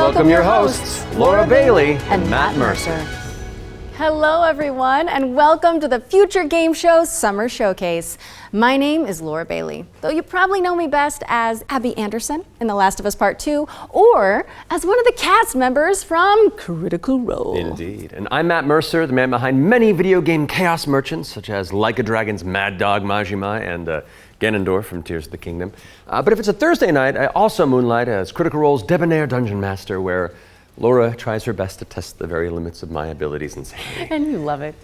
welcome your hosts, Laura Bailey and Matt Mercer. Hello everyone, and welcome to the Future Game Show Summer Showcase. My name is Laura Bailey, though you probably know me best as Abby Anderson in The Last of Us Part 2, or as one of the cast members from Critical Role. Indeed, and I'm Matt Mercer, the man behind many video game chaos merchants, such as Like a Dragon's Mad Dog Majima and Ganondorf from Tears of the Kingdom. But if it's a Thursday night, I also moonlight as Critical Role's debonair dungeon master, where Laura tries her best to test the very limits of my abilities and sanity. And you love it.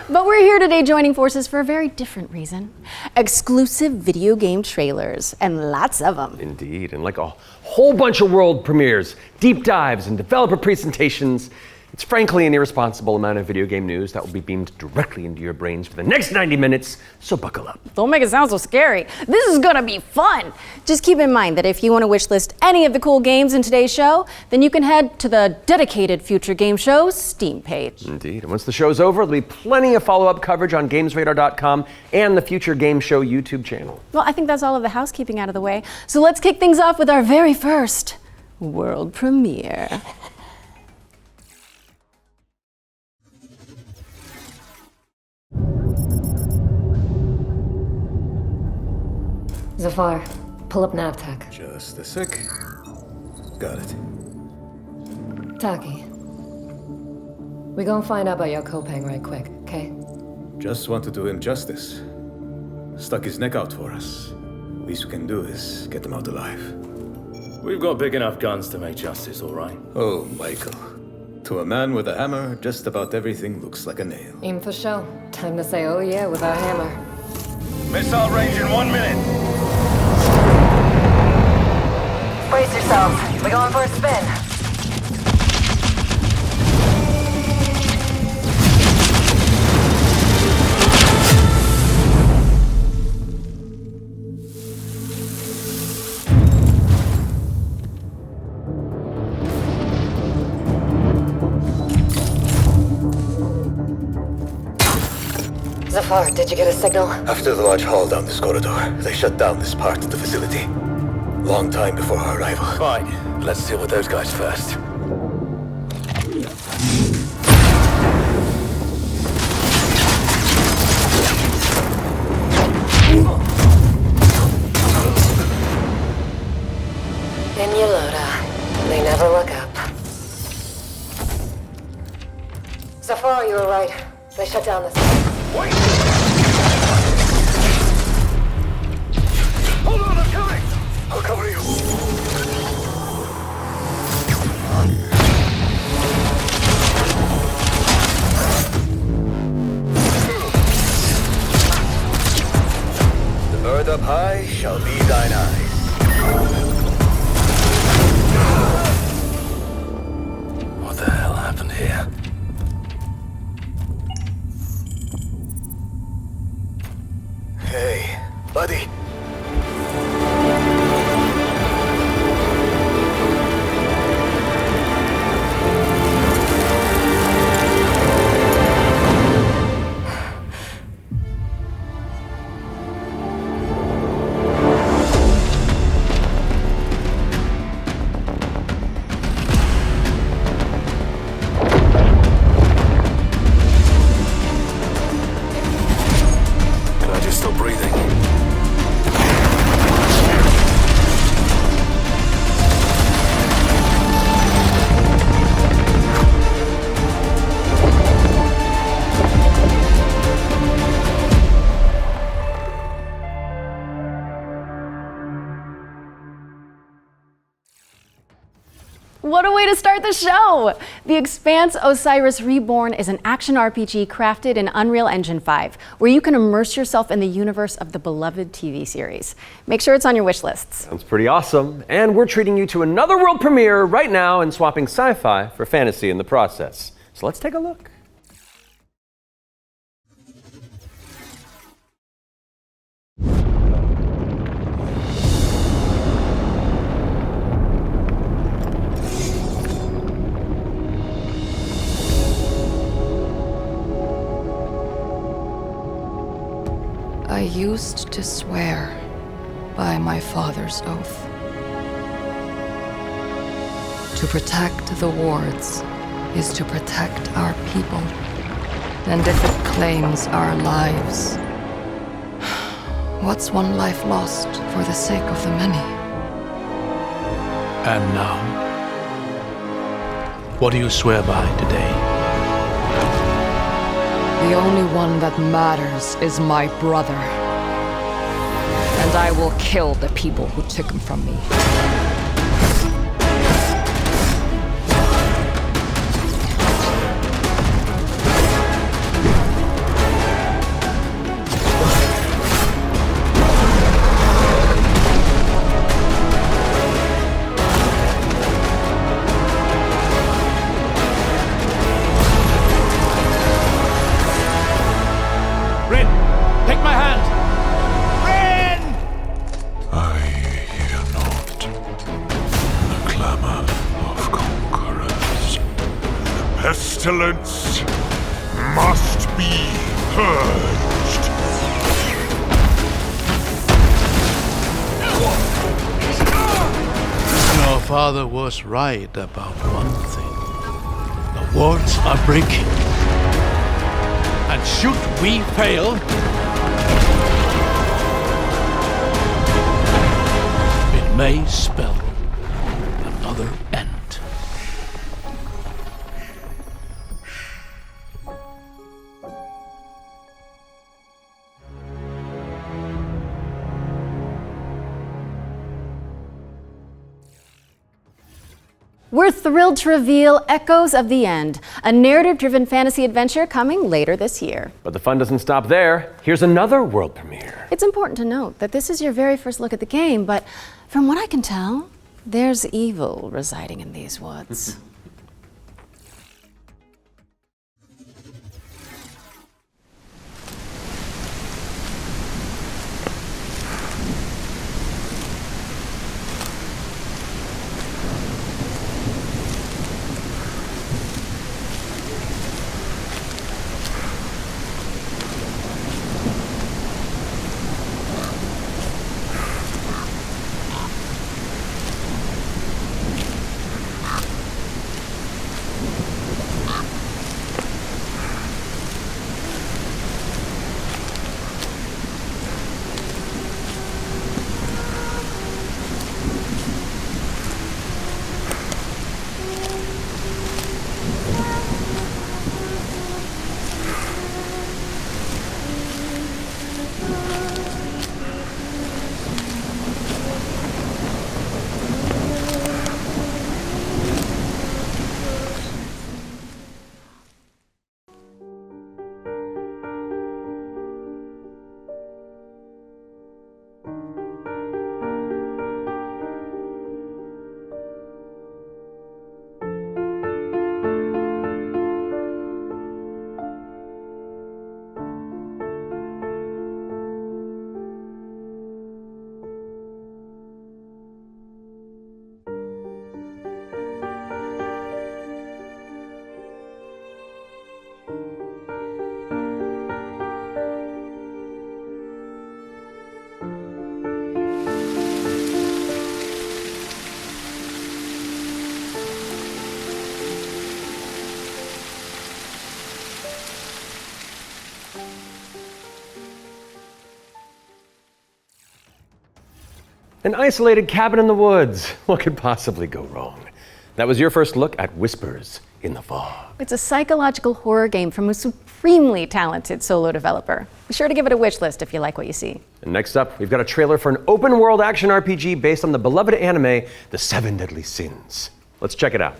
But we're here today joining forces for a very different reason. Exclusive video game trailers, and lots of them. Indeed, and like a whole bunch of world premieres, deep dives, and developer presentations, it's frankly an irresponsible amount of video game news that will be beamed directly into your brains for the next 90 minutes, so buckle up. Don't make it sound so scary. This is gonna be fun. Just keep in mind that if you want to wishlist any of the cool games in today's show, then you can head to the dedicated Future Game Show Steam page. Indeed, and once the show's over, there'll be plenty of follow-up coverage on GamesRadar.com and the Future Game Show YouTube channel. Well, I think that's all of the housekeeping out of the way. So let's kick things off with our very first world premiere. Zafar, pull up NavTech. Just a sec. Got it. Taki. We gonna find out about your Kopang right quick, okay? Just want to do him justice. Stuck his neck out for us. Least we can do is get him out alive. We've got big enough guns to make justice, all right? Oh, Michael. To a man with a hammer, just about everything looks like a nail. Aim for show. Time to say oh yeah with our hammer. Missile range in 1 minute. Brace yourselves. We're going for a spin. Zafar, did you get a signal? After the large haul down this corridor, they shut down this part of the facility. Long time before our arrival. Fine, let's deal with those guys first. In Yelota. They never look up. Zafar, you were right. They shut down this. Wait! Hold on, I'm coming! I'll cover you. The bird up high shall be thine eyes. What the hell happened here? Hey, buddy. What a way to start the show! The Expanse Osiris Reborn is an action RPG crafted in Unreal Engine 5, where you can immerse yourself in the universe of the beloved TV series. Make sure it's on your wish lists. Sounds pretty awesome, and we're treating you to another world premiere right now and swapping sci-fi for fantasy in the process. So let's take a look. I used to swear by my father's oath To protect the wards is to protect our people. And if it claims our lives, what's one life lost for the sake of the many? And now, what do you swear by today? The only one that matters is my brother. And I will kill the people who took him from me. Pestilence must be purged. Your father was right about one thing. The wards are breaking. And should we fail, it may spell another end. We're thrilled to reveal Echoes of the End, a narrative-driven fantasy adventure coming later this year. But the fun doesn't stop there. Here's another world premiere. It's important to note that this is your very first look at the game, but from what I can tell, there's evil residing in these woods. An isolated cabin in the woods. What could possibly go wrong? That was your first look at Whispers in the Fog. It's a psychological horror game from a supremely talented solo developer. Be sure to give it a wish list if you like what you see. And next up, we've got a trailer for an open world action RPG based on the beloved anime, The Seven Deadly Sins. Let's check it out.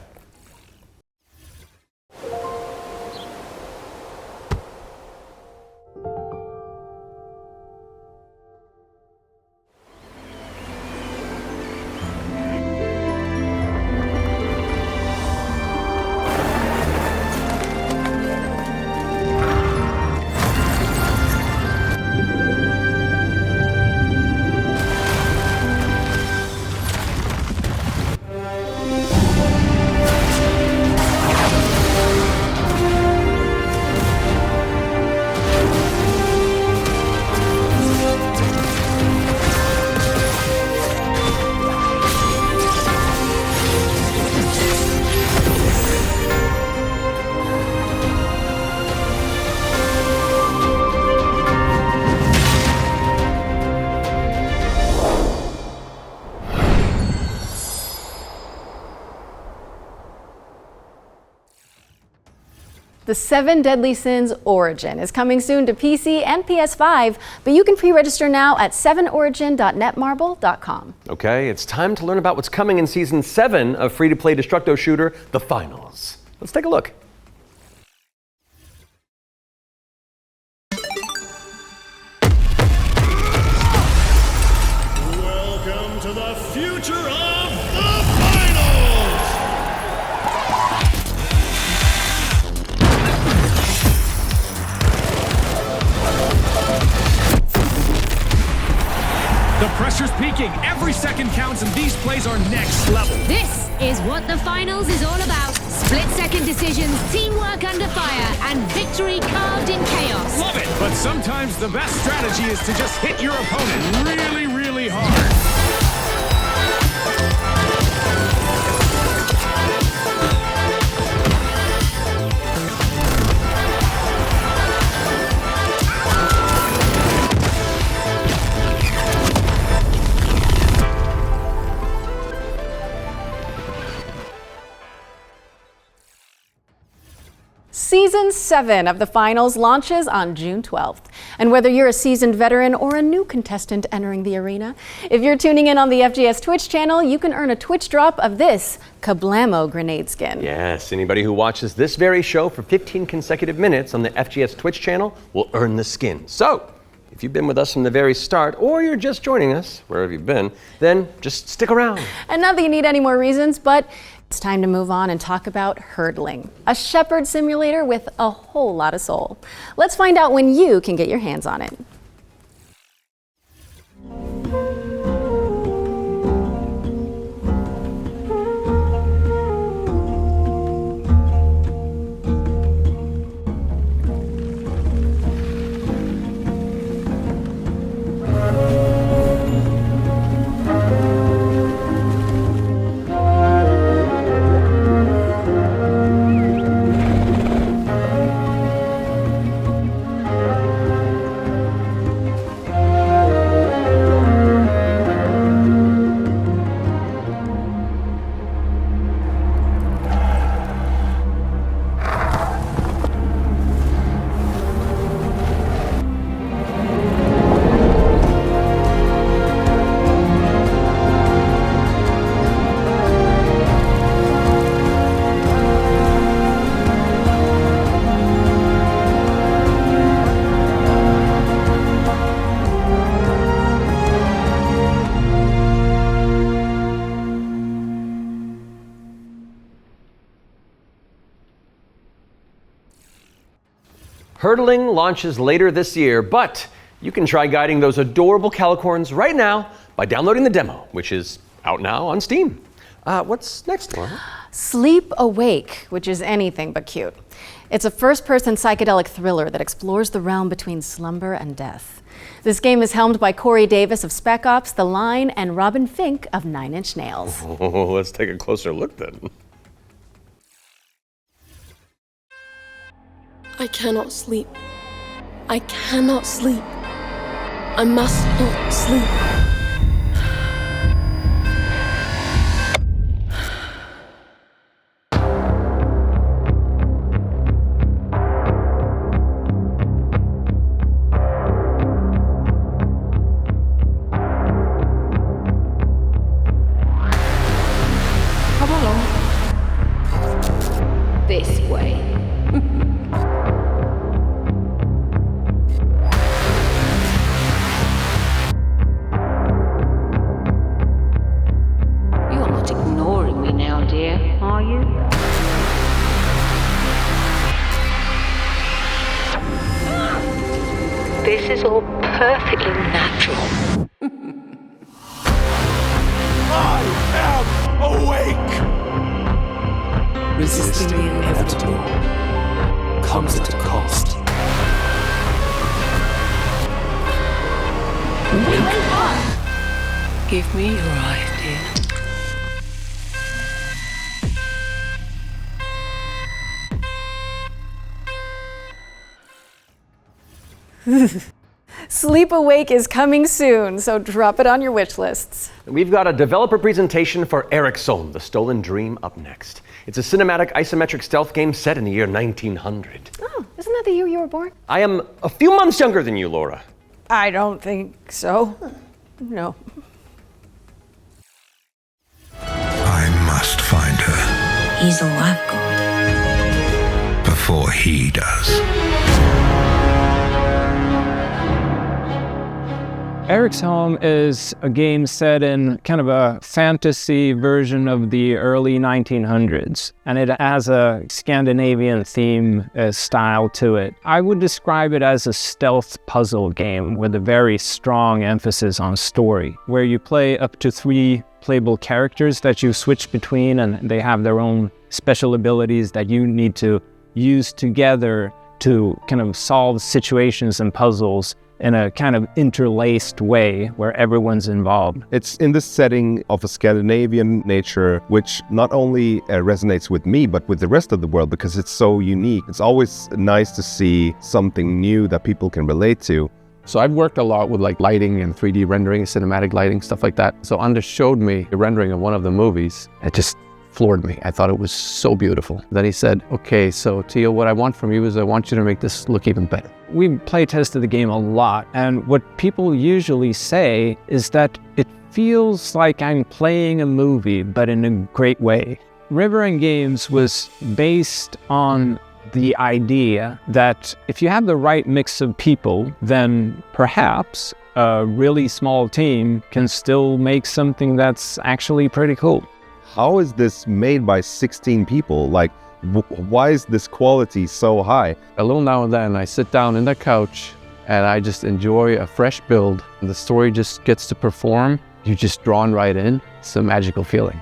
The 7 Deadly Sins Origin is coming soon to PC and PS5, but you can pre-register now at 7origin.netmarble.com. Okay, it's time to learn about what's coming in Season 7 of free-to-play Destructo shooter, The Finals. Let's take a look. Welcome to the future of the finals! The pressure's peaking. Every second counts, and these plays are next level. This is what the finals is all about. Split-second decisions, teamwork under fire, and victory carved in chaos. Love it! But sometimes the best strategy is to just hit your opponent really, really hard. Season 7 of the finals launches on June 12th. And whether you're a seasoned veteran or a new contestant entering the arena, if you're tuning in on the FGS Twitch channel, you can earn a Twitch drop of this Kablamo grenade skin. Yes, anybody who watches this very show for 15 consecutive minutes on the FGS Twitch channel will earn the skin. So, if you've been with us from the very start, or you're just joining us, wherever you've been, then just stick around. And not that you need any more reasons, but it's time to move on and talk about Herdling, a shepherd simulator with a whole lot of soul. Let's find out when you can get your hands on it. Herdling launches later this year, but you can try guiding those adorable calicorns right now by downloading the demo, which is out now on Steam. What's next, Laura? Sleep Awake, which is anything but cute. It's a first-person psychedelic thriller that explores the realm between slumber and death. This game is helmed by Corey Davis of Spec Ops, The Line, and Robin Fink of Nine Inch Nails. Oh, let's take a closer look then. I cannot sleep. I cannot sleep. I must not sleep. Come along. This way. This is all perfectly natural. I am awake! Resisting the inevitable comes at a cost. Wake up! Give me your idea. Sleep Awake is coming soon, so drop it on your wish lists. We've got a developer presentation for Eriksholm, the Stolen Dream, up next. It's a cinematic isometric stealth game set in the year 1900. Oh, isn't that the year you were born? I am a few months younger than you, Laura. I don't think so. No. I must find her. He's a lab god. Before he does. Eriksholm is a game set in kind of a fantasy version of the early 1900s, and it has a Scandinavian theme style to it. I would describe it as a stealth puzzle game with a very strong emphasis on story, where you play up to 3 playable characters that you switch between, and they have their own special abilities that you need to use together to kind of solve situations and puzzles in a kind of interlaced way where everyone's involved. It's in this setting of a Scandinavian nature, which not only resonates with me, but with the rest of the world because it's so unique. It's always nice to see something new that people can relate to. So I've worked a lot with like lighting and 3D rendering, cinematic lighting, stuff like that. So Anders showed me a rendering of one of the movies. It just floored me. I thought it was so beautiful. Then he said, okay, so Theo, what I want from you is I want you to make this look even better. We play tested the game a lot, and what people usually say is that it feels like I'm playing a movie, but in a great way. River End Games was based on the idea that if you have the right mix of people, then perhaps a really small team can still make something that's actually pretty cool. How is this made by 16 people? Like, why is this quality so high? A little now and then I sit down in the couch and I just enjoy a fresh build. The story just gets to perform. You're just drawn right in. It's a magical feeling.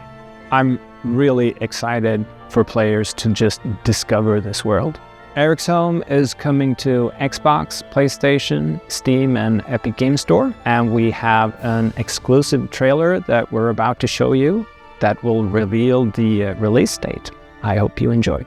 I'm really excited for players to just discover this world. Eriksholm is coming to Xbox, PlayStation, Steam, and Epic Games Store. And we have an exclusive trailer that we're about to show you that will reveal the release date. I hope you enjoy.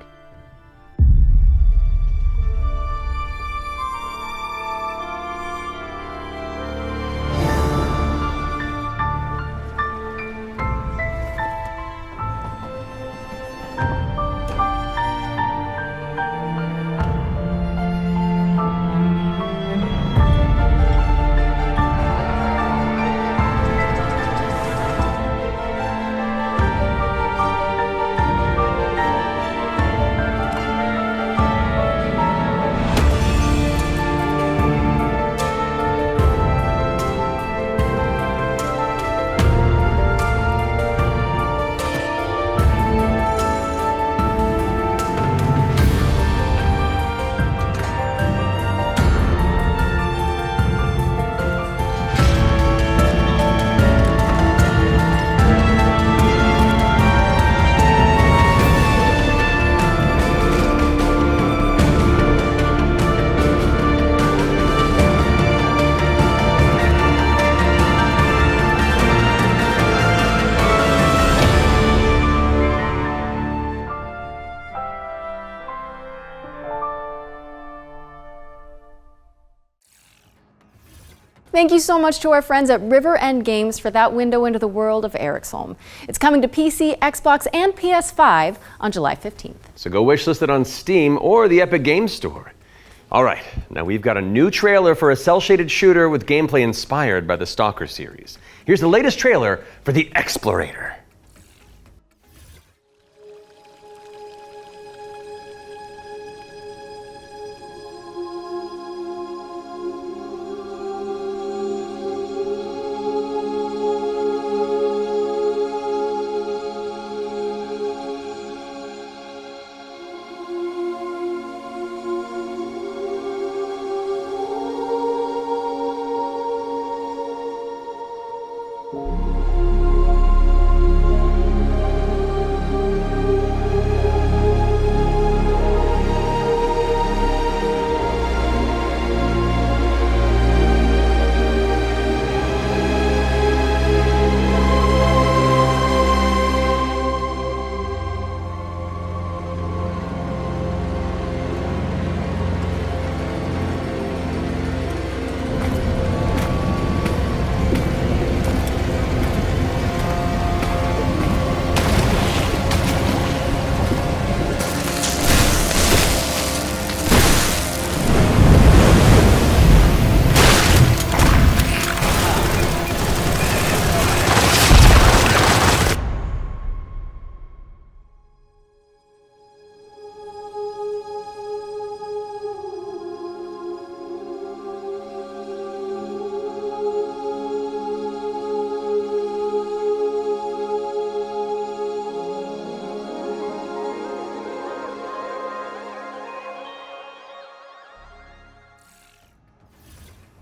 Thank you so much to our friends at River End Games for that window into the world of Eriksholm. It's coming to PC, Xbox, and PS5 on July 15th. So go wishlist it on Steam or the Epic Games Store. All right, now we've got a new trailer for a cel-shaded shooter with gameplay inspired by the Stalker series. Here's the latest trailer for the Explorator.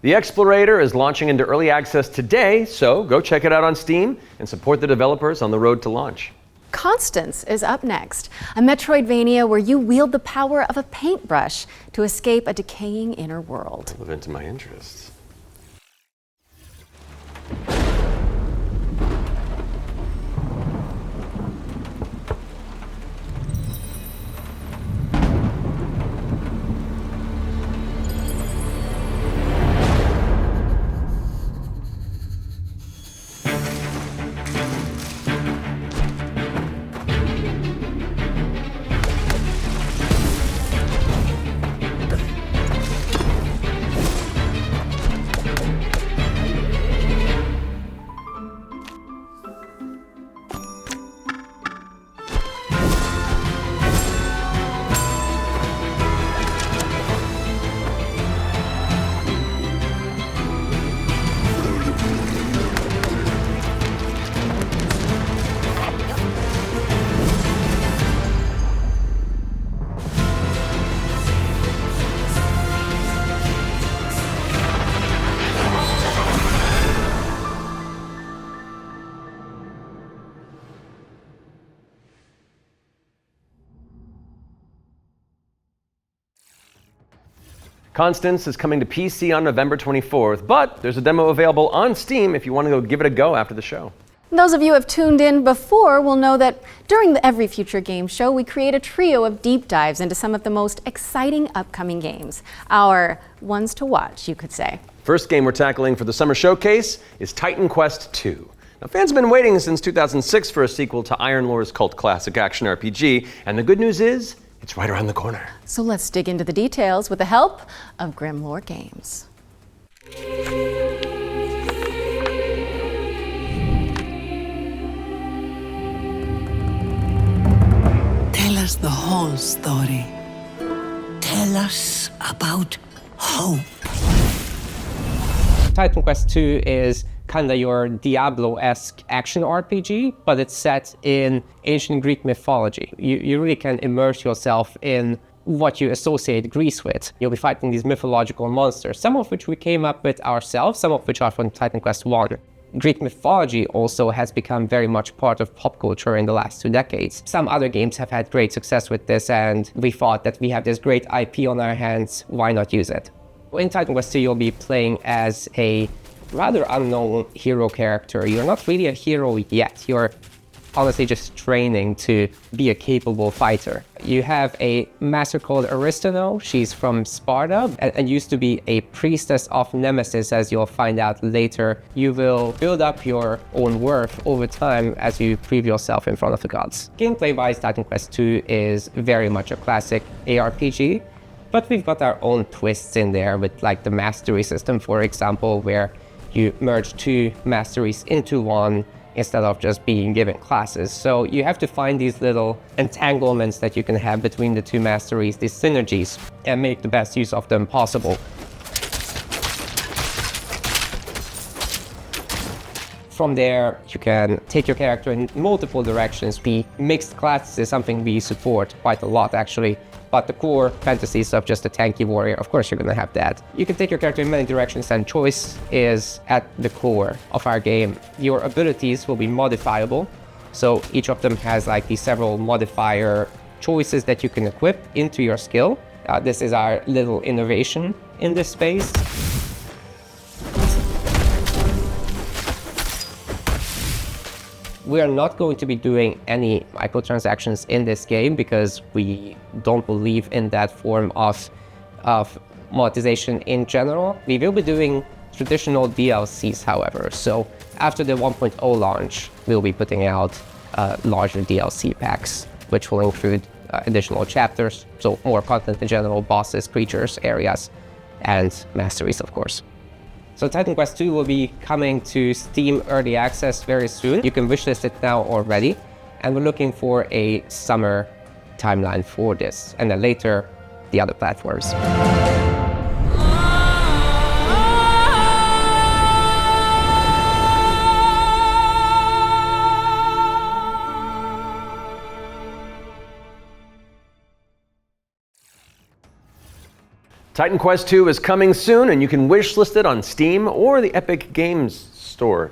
The Explorator is launching into early access today, so go check it out on Steam and support the developers on the road to launch. Constance is up next, a Metroidvania where you wield the power of a paintbrush to escape a decaying inner world. Relevant to my interests. Constance is coming to PC on November 24th, but there's a demo available on Steam if you want to go give it a go after the show. Those of you who have tuned in before will know that during the Every Future Game Show, we create a trio of deep dives into some of the most exciting upcoming games. Our ones to watch, you could say. First game we're tackling for the summer showcase is Titan Quest II. Now, fans have been waiting since 2006 for a sequel to Iron Lore's cult classic action RPG, and the good news is, it's right around the corner. So let's dig into the details with the help of Grimlore Games. Tell us the whole story. Tell us about hope. Titan Quest II is kind of your Diablo-esque action RPG, but it's set in ancient Greek mythology. You really can immerse yourself in what you associate Greece with. You'll be fighting these mythological monsters, some of which we came up with ourselves, some of which are from Titan Quest I. Greek mythology also has become very much part of pop culture in the last 2 decades. Some other games have had great success with this, and we thought that we have this great IP on our hands, why not use it? In Titan Quest II, you'll be playing as a rather unknown hero character. You're not really a hero yet. You're honestly just training to be a capable fighter. You have a master called Aristono. She's from Sparta and used to be a priestess of Nemesis, as you'll find out later. You will build up your own worth over time as you prove yourself in front of the gods. Gameplay-wise, Titan Quest II is very much a classic ARPG, but we've got our own twists in there with like the mastery system, for example, where you merge 2 masteries into one instead of just being given classes. So you have to find these little entanglements that you can have between the 2 masteries, these synergies, and make the best use of them possible. From there, you can take your character in multiple directions. The mixed classes is something we support quite a lot, actually. But the core fantasies of just a tanky warrior, of course you're gonna have that. You can take your character in many directions, and choice is at the core of our game. Your abilities will be modifiable, so each of them has like these several modifier choices that you can equip into your skill. This is our little innovation in this space. We are not going to be doing any microtransactions in this game because we don't believe in that form of monetization in general. We will be doing traditional DLCs, however. So after the 1.0 launch, we'll be putting out larger DLC packs, which will include additional chapters, so more content in general, bosses, creatures, areas, and masteries, of course. So Titan Quest II will be coming to Steam Early Access very soon. You can wishlist it now already. And we're looking for a summer timeline for this. And then later, the other platforms. Titan Quest 2 is coming soon, and you can wishlist it on Steam or the Epic Games Store.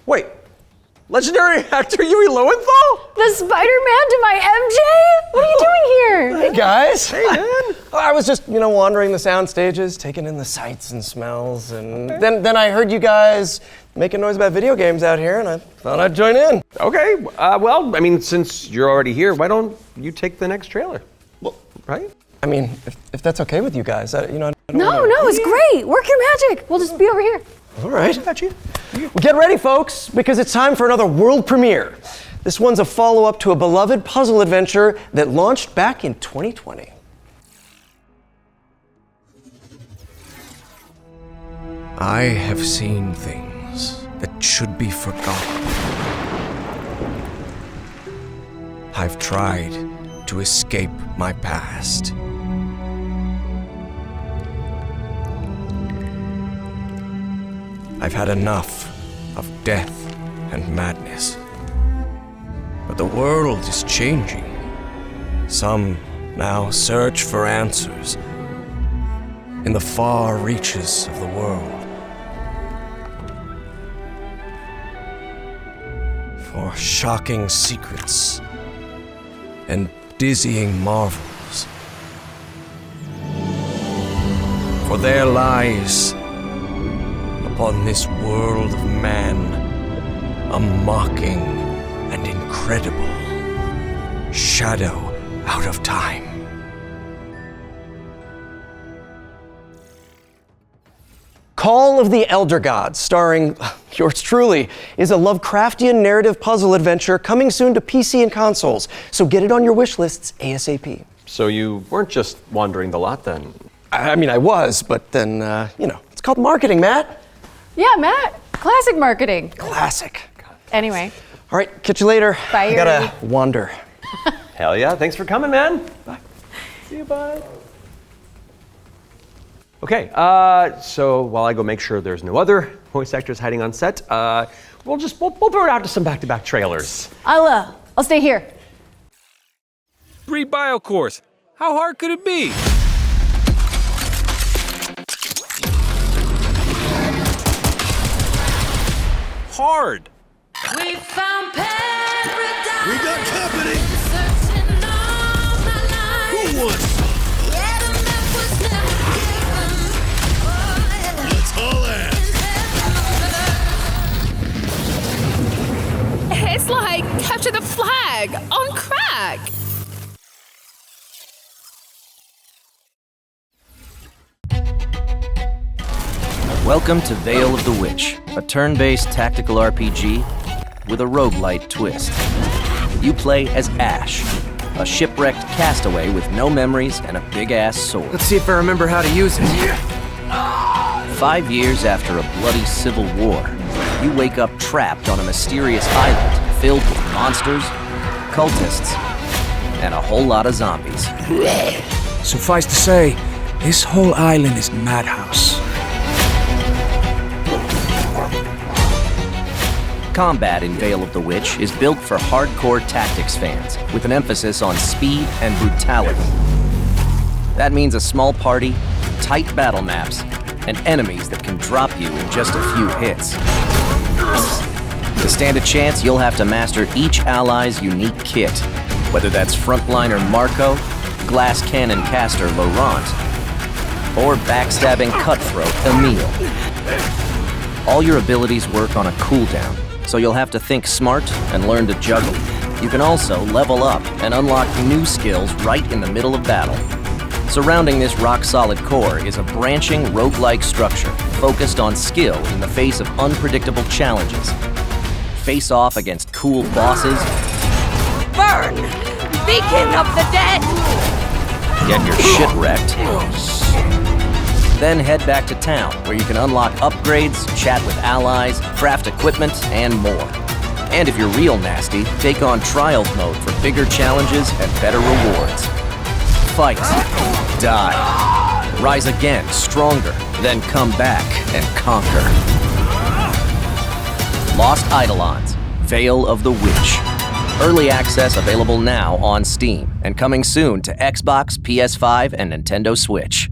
Wait, legendary actor Yui Lowenthal? The Spider-Man to my MJ? What are you doing here? Hey guys. Hey man. I was just, wandering the sound stages, taking in the sights and smells, and then I heard you guys making noise about video games out here, and I thought I'd join in. Okay, well, I mean, since you're already here, why don't you take the next trailer? Well, right? I mean, if that's okay with you guys, I don't No, wanna... no, it's great. Work your magic. We'll just be over here. All right. Well, get ready, folks, because it's time for another world premiere. This one's a follow-up to a beloved puzzle adventure that launched back in 2020. I have seen things that should be forgotten. I've tried to escape my past. I've had enough of death and madness. But the world is changing. Some now search for answers in the far reaches of the world. For shocking secrets and dizzying marvels. For there lies upon this world of man a mocking and incredible shadow out of time. Call of the Elder Gods, starring yours truly, is a Lovecraftian narrative puzzle adventure coming soon to PC and consoles, so get it on your wish lists ASAP. So you weren't just wandering the lot then? I mean, I was, but then, it's called marketing, Matt. Yeah, Matt. Classic marketing. Classic. Anyway. All right, catch you later. Bye. I gotta wander. Hell yeah, thanks for coming, man. Bye. See you, bye. Okay, so while I go make sure there's no other voice actors hiding on set, we'll throw it out to some back-to-back trailers. I'll stay here. 3 bio cores. How hard could it be? Hard. We found paradise. We got company. Who wants some? Let's haul ass. It's like capture the flag on crack. Welcome to Veil of the Witch, a turn-based tactical RPG with a roguelite twist. You play as Ash, a shipwrecked castaway with no memories and a big-ass sword. Let's see if I remember how to use it. 5 years after a bloody civil war, you wake up trapped on a mysterious island filled with monsters, cultists, and a whole lot of zombies. Suffice to say, this whole island is madhouse. Combat in Veil of the Witch is built for hardcore tactics fans, with an emphasis on speed and brutality. That means a small party, tight battle maps, and enemies that can drop you in just a few hits. To stand a chance, you'll have to master each ally's unique kit, whether that's frontliner Marco, glass cannon caster Laurent, or backstabbing cutthroat Emile. All your abilities work on a cooldown, so you'll have to think smart and learn to juggle. You can also level up and unlock new skills right in the middle of battle. Surrounding this rock-solid core is a branching roguelike structure focused on skill in the face of unpredictable challenges. Face off against cool bosses. Burn! Beacon of the dead! Get your shit wrecked. Then head back to town, where you can unlock upgrades, chat with allies, craft equipment, and more. And if you're real nasty, take on Trials mode for bigger challenges and better rewards. Fight, die, rise again, stronger, then come back and conquer. Lost Eidolons, Veil of the Witch. Early access available now on Steam, and coming soon to Xbox, PS5, and Nintendo Switch.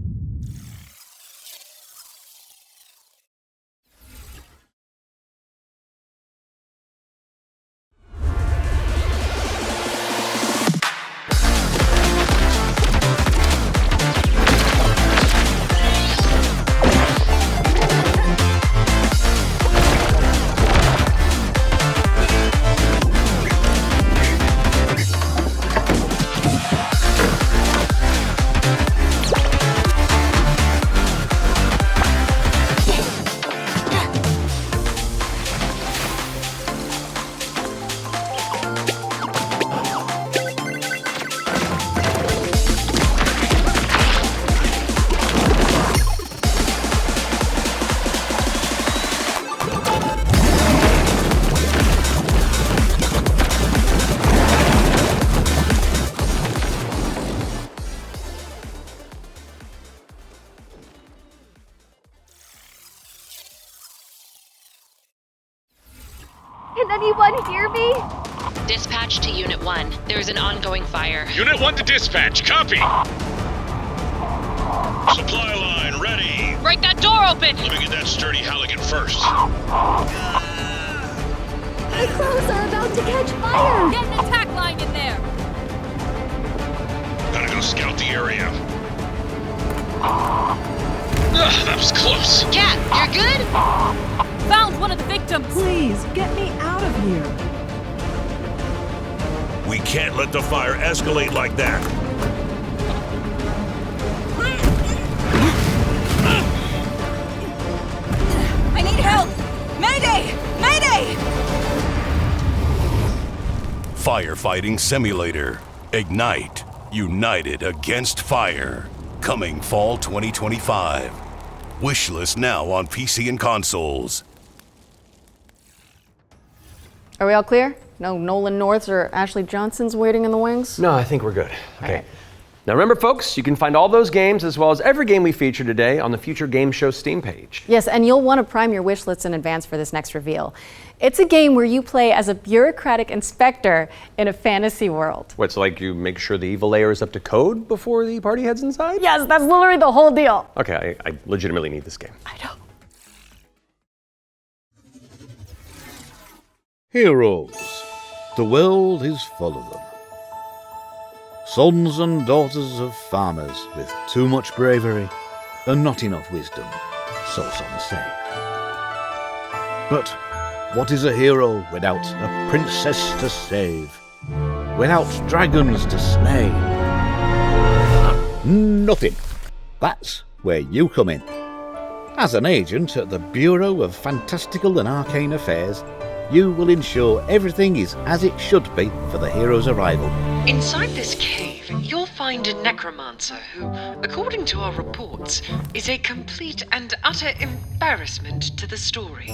Can anyone hear me? Dispatch to Unit 1. There is an ongoing fire. Unit 1 to dispatch. Copy. Supply line ready. Break that door open! Let me get that sturdy Halligan first. My clothes are about to catch fire! Get an attack line in there! Gotta go scout the area. That was close. Cat, you're good? Found one of the victims! Please, get me out of here. We can't let the fire escalate like that. I need help! Mayday! Mayday! Firefighting Simulator. Ignite. United Against Fire. Coming fall 2025. Wishlist now on PC and consoles. Are we all clear? No Nolan Norths or Ashley Johnsons waiting in the wings? No, I think we're good. Okay. Right. Now remember, folks, you can find all those games as well as every game we feature today on the Future Game Show Steam page. Yes, and you'll want to prime your wish lists in advance for this next reveal. It's a game where you play as a bureaucratic inspector in a fantasy world. What's like you make sure the evil layer is up to code before the party heads inside? Yes, that's literally the whole deal. Okay, I legitimately need this game. I know. Heroes. The world is full of them. Sons and daughters of farmers with too much bravery and not enough wisdom, so some say. But what is a hero without a princess to save? Without dragons to slay? Nothing. That's where you come in. As an agent at the Bureau of Fantastical and Arcane Affairs, you will ensure everything is as it should be for the hero's arrival. Inside this cave, you'll find a necromancer who, according to our reports, is a complete and utter embarrassment to the story.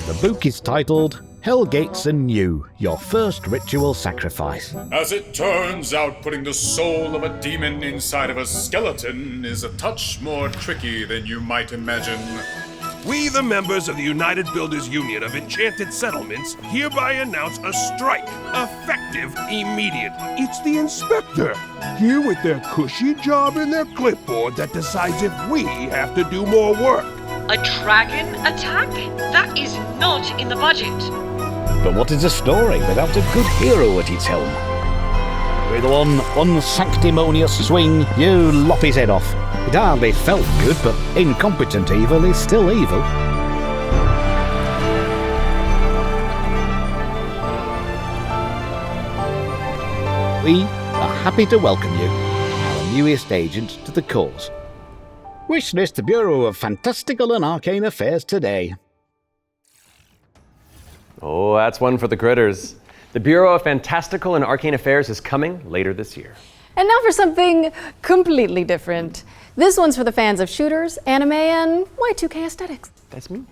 The book is titled Hellgates Anew, Your First Ritual Sacrifice. As it turns out, putting the soul of a demon inside of a skeleton is a touch more tricky than you might imagine. We, the members of the United Builders Union of Enchanted Settlements, hereby announce a strike, effective immediately. It's the inspector, here with their cushy job and their clipboard that decides if we have to do more work. A dragon attack? That is not in the budget. But what is a story without a good hero at its helm? With one unsanctimonious swing, you lop his head off. It hardly felt good, but incompetent evil is still evil. We are happy to welcome you, our newest agent to the cause. Wishlist the Bureau of Fantastical and Arcane Affairs today. Oh, that's one for the critters. The Bureau of Fantastical and Arcane Affairs is coming later this year. And now for something completely different. This one's for the fans of shooters, anime, and Y2K aesthetics. That's me.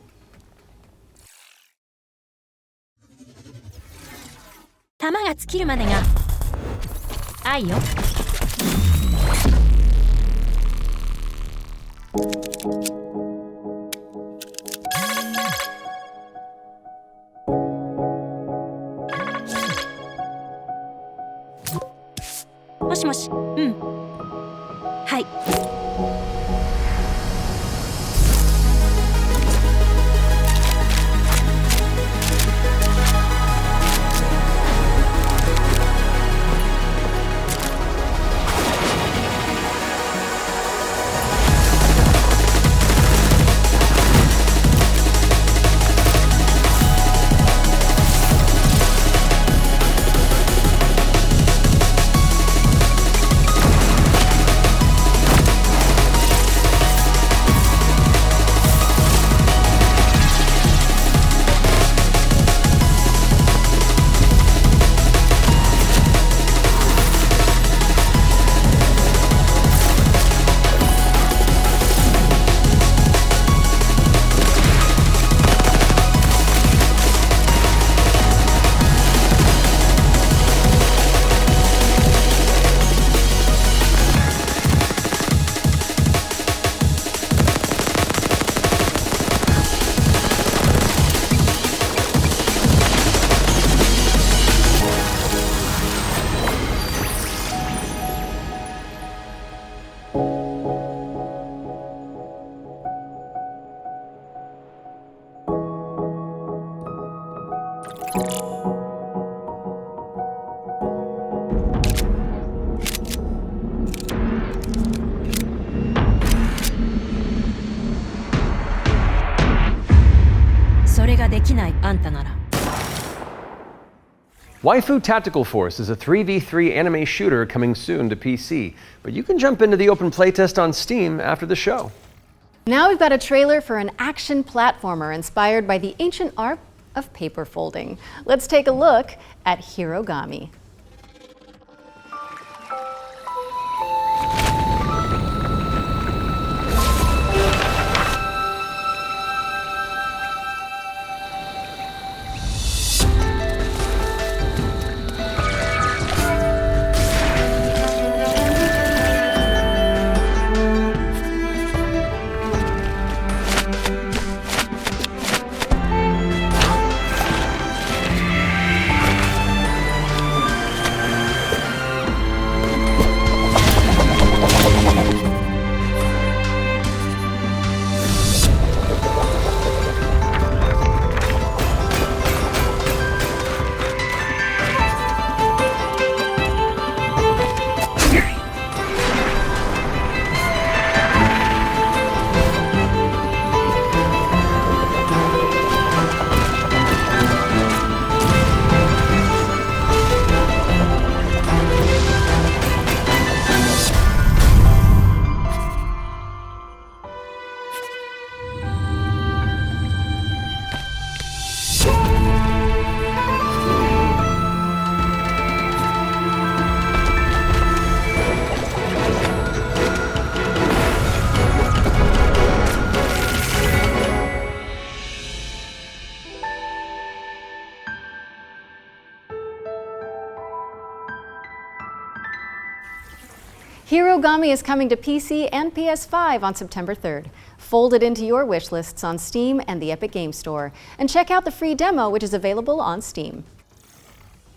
れができないあんたなら Waifu Tactical Force is a 3v3 anime shooter coming soon to PC, but you can jump into the open playtest on Steam after the show. Now we've got a trailer for an action platformer inspired by the ancient art of paper folding. Let's take a look at Hirogami. Hirogami is coming to PC and PS5 on September 3rd. Fold it into your wish lists on Steam and the Epic Games Store. And check out the free demo, which is available on Steam.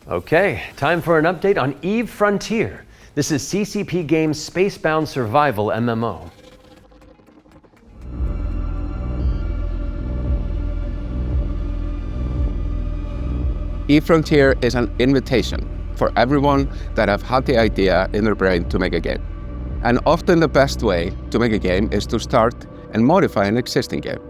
Okay, time for an update on Eve Frontier. This is CCP Games' Spacebound Survival MMO. Eve Frontier is an invitation for everyone that have had the idea in their brain to make a game. And often the best way to make a game is to start and modify an existing game.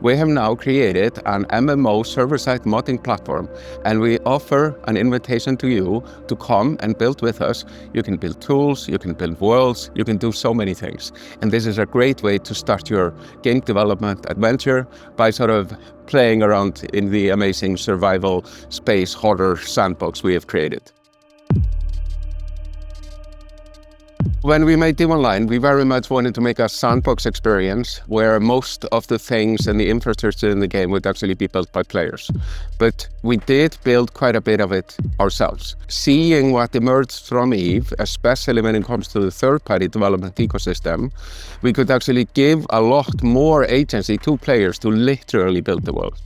We have now created an MMO server-side modding platform, and we offer an invitation to you to come and build with us. You can build tools, you can build worlds, you can do so many things. And this is a great way to start your game development adventure by sort of playing around in the amazing survival space horror sandbox we have created. When we made Eve Online, we very much wanted to make a sandbox experience where most of the things and the infrastructure in the game would actually be built by players. But we did build quite a bit of it ourselves. Seeing what emerged from Eve, especially when it comes to the third-party development ecosystem, we could actually give a lot more agency to players to literally build the world.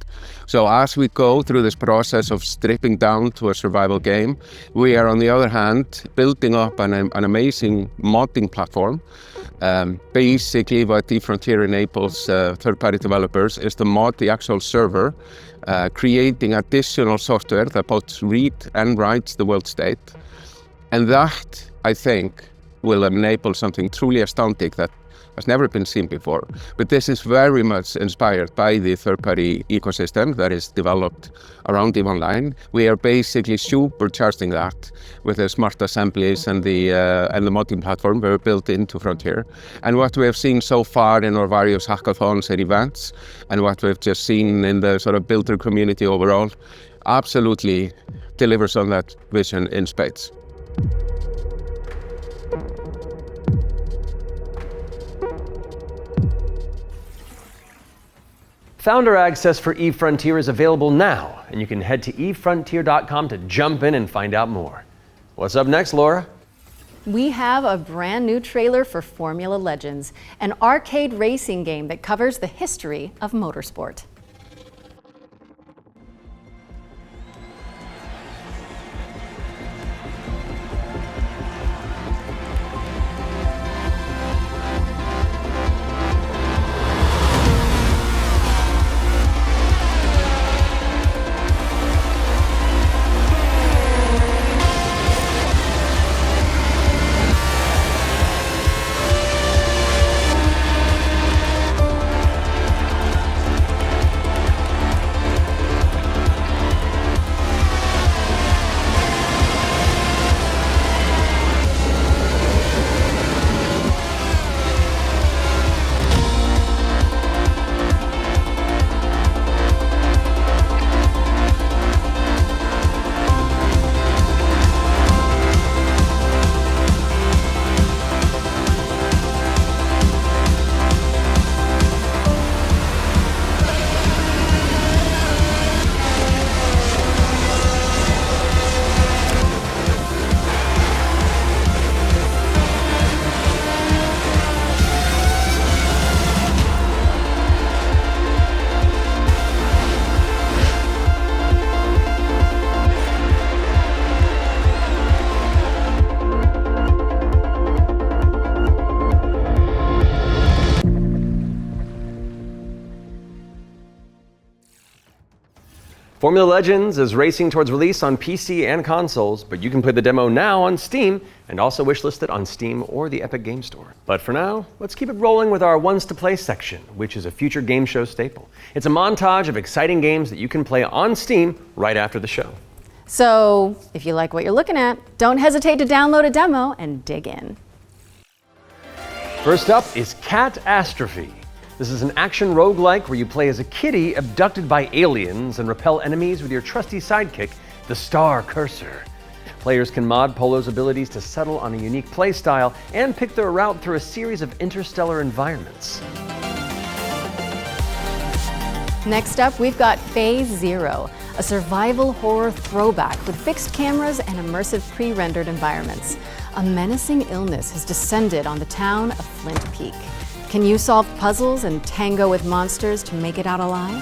So as we go through this process of stripping down to a survival game, we are on the other hand building up an amazing modding platform. Basically what Eve Frontier enables third-party developers is to mod the actual server, creating additional software that both reads and writes the world state. And that, I think, will enable something truly astounding that has never been seen before. But this is very much inspired by the third-party ecosystem that is developed around Eve Online. We are basically supercharging that with the smart assemblies and the modding platform we're built into Frontier. And what we have seen so far in our various hackathons and events, and what we've just seen in the sort of builder community overall, absolutely delivers on that vision in spades. Founder access for Eve Frontier is available now, and you can head to evefrontier.com to jump in and find out more. What's up next, Laura? We have a brand new trailer for Formula Legends, an arcade racing game that covers the history of motorsport. Formula Legends is racing towards release on PC and consoles, but you can play the demo now on Steam and also wishlist it on Steam or the Epic Game Store. But for now, let's keep it rolling with our Ones to Play section, which is a future game show staple. It's a montage of exciting games that you can play on Steam right after the show. So if you like what you're looking at, don't hesitate to download a demo and dig in. First up is Catastrophe. This is an action roguelike where you play as a kitty abducted by aliens and repel enemies with your trusty sidekick, the Star Cursor. Players can mod Polo's abilities to settle on a unique playstyle and pick their route through a series of interstellar environments. Next up, we've got Phase Zero, a survival horror throwback with fixed cameras and immersive pre-rendered environments. A menacing illness has descended on the town of Flint Peak. Can you solve puzzles and tango with monsters to make it out alive?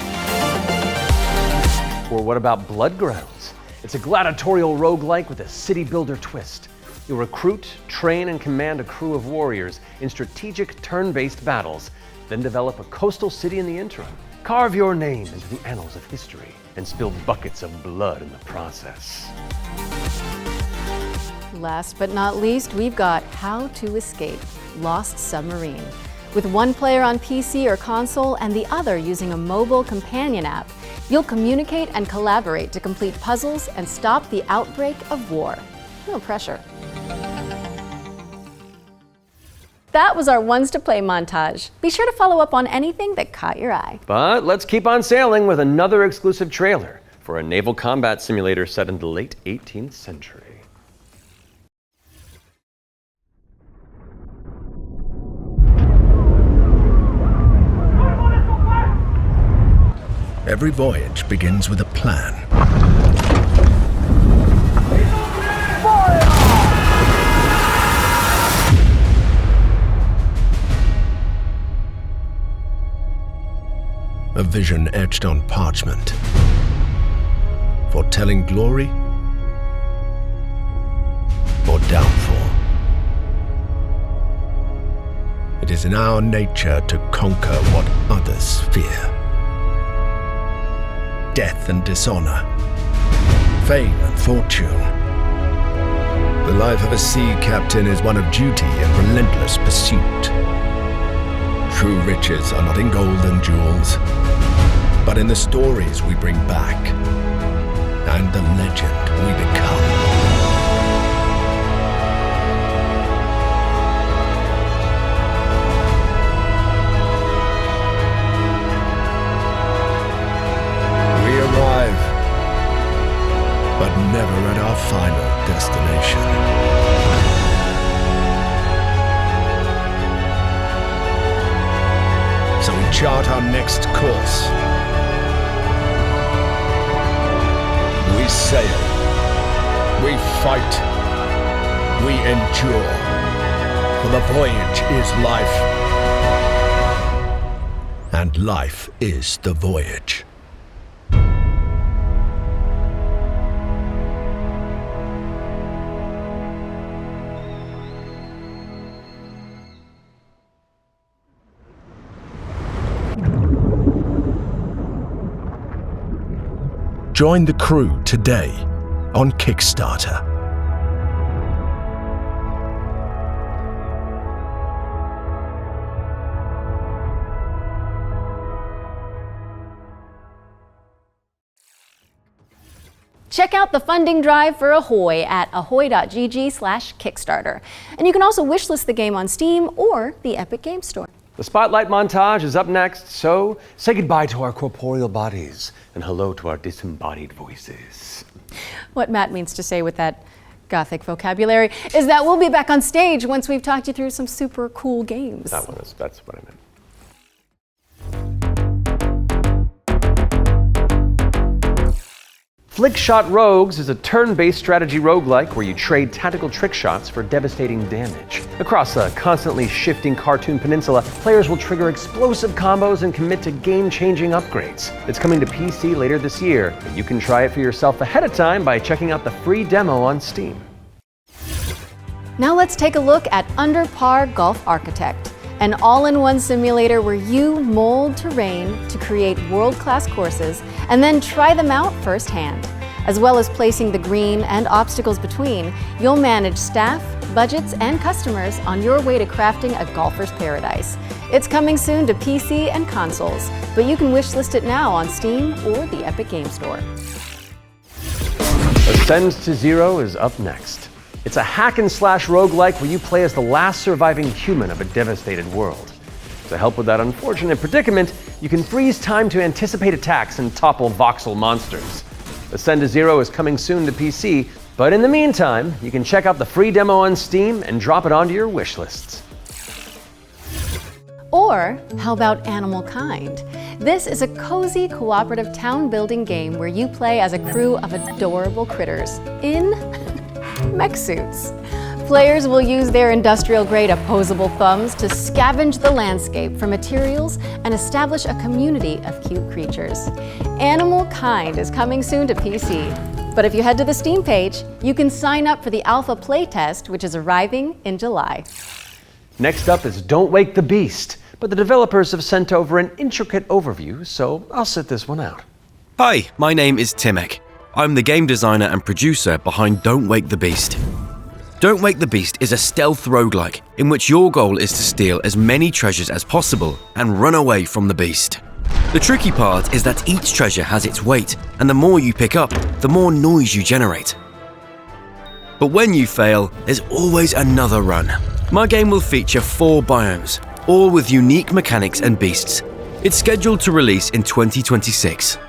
Or what about Bloodgrounds? It's a gladiatorial roguelike with a city builder twist. You'll recruit, train, and command a crew of warriors in strategic turn-based battles, then develop a coastal city in the interim. Carve your name into the annals of history and spill buckets of blood in the process. Last but not least, we've got How to Escape, Lost Submarine. With one player on PC or console and the other using a mobile companion app, you'll communicate and collaborate to complete puzzles and stop the outbreak of war. No pressure. That was our Ones to Play montage. Be sure to follow up on anything that caught your eye. But let's keep on sailing with another exclusive trailer for a naval combat simulator set in the late 18th century. Every voyage begins with a plan. A vision etched on parchment, foretelling glory or downfall. It is in our nature to conquer what others fear. Death and dishonor, fame and fortune. The life of a sea captain is one of duty and relentless pursuit. True riches are not in gold and jewels, but in the stories we bring back and the legend we become. But never at our final destination. So we chart our next course. We sail. We fight. We endure. For the voyage is life. And life is the voyage. Join the crew today on Kickstarter. Check out the funding drive for Ahoy at ahoy.gg/Kickstarter. And you can also wishlist the game on Steam or the Epic Game Store. The Spotlight montage is up next, so say goodbye to our corporeal bodies and hello to our disembodied voices. What Matt means to say with that Gothic vocabulary is that we'll be back on stage once we've talked you through some super cool games. That's what I meant. Flickshot Rogues is a turn-based strategy roguelike where you trade tactical trick shots for devastating damage. Across a constantly shifting cartoon peninsula, players will trigger explosive combos and commit to game-changing upgrades. It's coming to PC later this year, but you can try it for yourself ahead of time by checking out the free demo on Steam. Now let's take a look at Under Par Golf Architect. an all-in-one simulator where you mold terrain to create world-class courses and then try them out firsthand. As well as placing the green and obstacles between, you'll manage staff, budgets, and customers on your way to crafting a golfer's paradise. It's coming soon to PC and consoles, but you can wishlist it now on Steam or the Epic Game Store. Ascend to Zero is up next. It's a hack-and-slash roguelike where you play as the last surviving human of a devastated world. To help with that unfortunate predicament, you can freeze time to anticipate attacks and topple voxel monsters. Ascend to Zero is coming soon to PC, but in the meantime, you can check out the free demo on Steam and drop it onto your wish lists. Or how about Animal Kind? This is a cozy cooperative town building game where you play as a crew of adorable critters in mech suits. Players will use their industrial-grade opposable thumbs to scavenge the landscape for materials and establish a community of cute creatures. Animal Kind is coming soon to PC, but if you head to the Steam page, you can sign up for the alpha playtest, which is arriving in July. Next up is Don't Wake the Beast, but the developers have sent over an intricate overview, so I'll sit this one out. Hi, my name is Timek. I'm the game designer and producer behind Don't Wake the Beast. Don't Wake the Beast is a stealth roguelike in which your goal is to steal as many treasures as possible and run away from the beast. The tricky part is that each treasure has its weight, and the more you pick up, the more noise you generate. But when you fail, there's always another run. My game will feature 4 biomes, all with unique mechanics and beasts. It's scheduled to release in 2026.